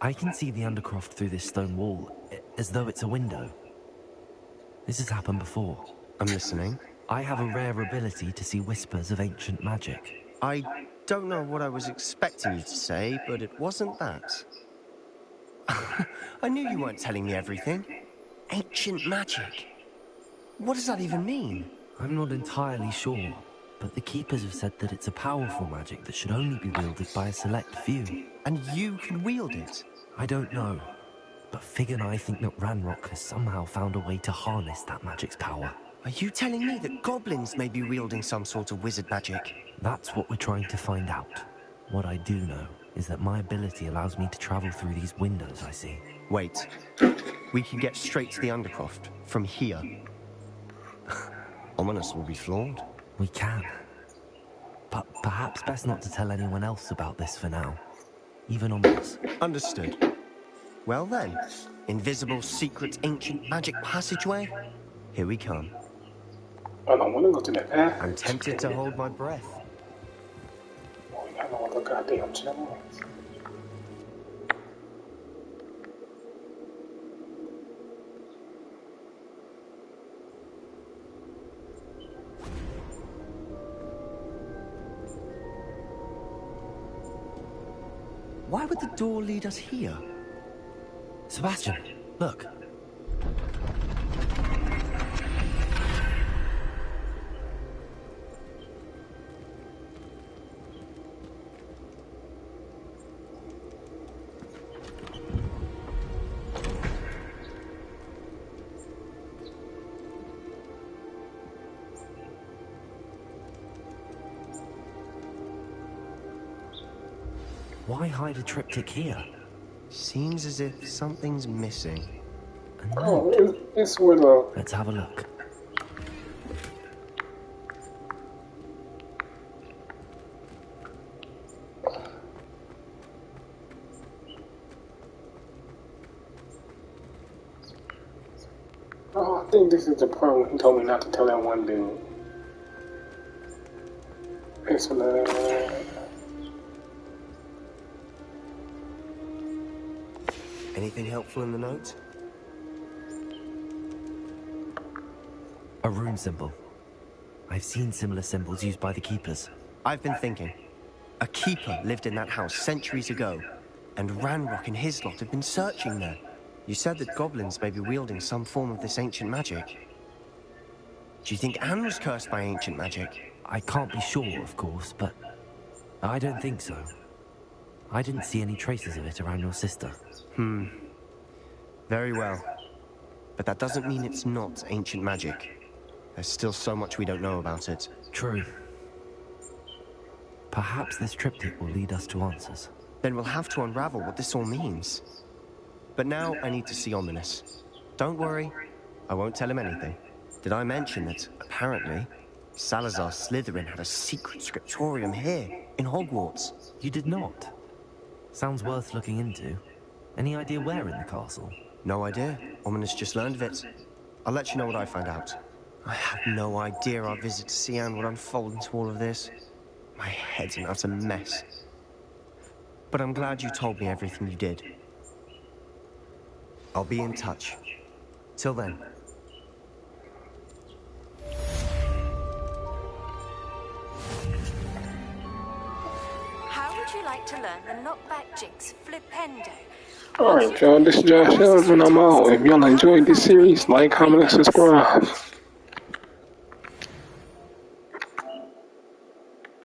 I can see the Undercroft through this stone wall, as though it's a window. This has happened before. I'm listening. I have a rare ability to see whispers of ancient magic. I don't know what I was expecting you to say, but it wasn't that. I knew you weren't telling me everything. Ancient magic. What does that even mean? I'm not entirely sure, but the Keepers have said that it's a powerful magic that should only be wielded by a select few. And you can wield it? I don't know, but Fig and I think that Ranrock has somehow found a way to harness that magic's power. Are you telling me that goblins may be wielding some sort of wizard magic? That's what we're trying to find out. What I do know is that my ability allows me to travel through these windows I see. Wait. We can get straight to the Undercroft from here. Ominous will be flawed. We can. But perhaps best not to tell anyone else about this for now. Even Ominous. Understood. Well then, invisible, secret, ancient magic passageway? Here we come. I don't want to go to that path. I'm tempted to hold my breath. Oh, I know the goddamn channel. Why would the door lead us here? Sebastian, look. Why hide a triptych here? Seems as if something's missing. Oh, it's where the... Let's have a look. Oh, I think this is the part when he told me not to tell that one dude. Excellent. Anything helpful in the note? A rune symbol. I've seen similar symbols used by the Keepers. I've been thinking. A Keeper lived in that house centuries ago, and Ranrock and his lot have been searching there. You said that goblins may be wielding some form of this ancient magic. Do you think Anne was cursed by ancient magic? I can't be sure, of course, but I don't think so. I didn't see any traces of it around your sister. Very well. But that doesn't mean it's not ancient magic. There's still so much we don't know about it. True. Perhaps this triptych will lead us to answers. Then we'll have to unravel what this all means. But now I need to see Ominous. Don't worry, I won't tell him anything. Did I mention that, apparently, Salazar Slytherin had a secret scriptorium here, in Hogwarts? You did not? Sounds worth looking into. Any idea where in the castle? No idea. Ominous just learned of it. I'll let you know what I find out. I have no idea our visit to Sian would unfold into all of this. My head's an utter mess. But I'm glad you told me everything you did. I'll be in touch. Till then. How would you like to learn the knockback jigs flipendo? Alright, y'all, this is Josh Ellis, and I'm out. If y'all enjoyed this series, like, comment, and subscribe.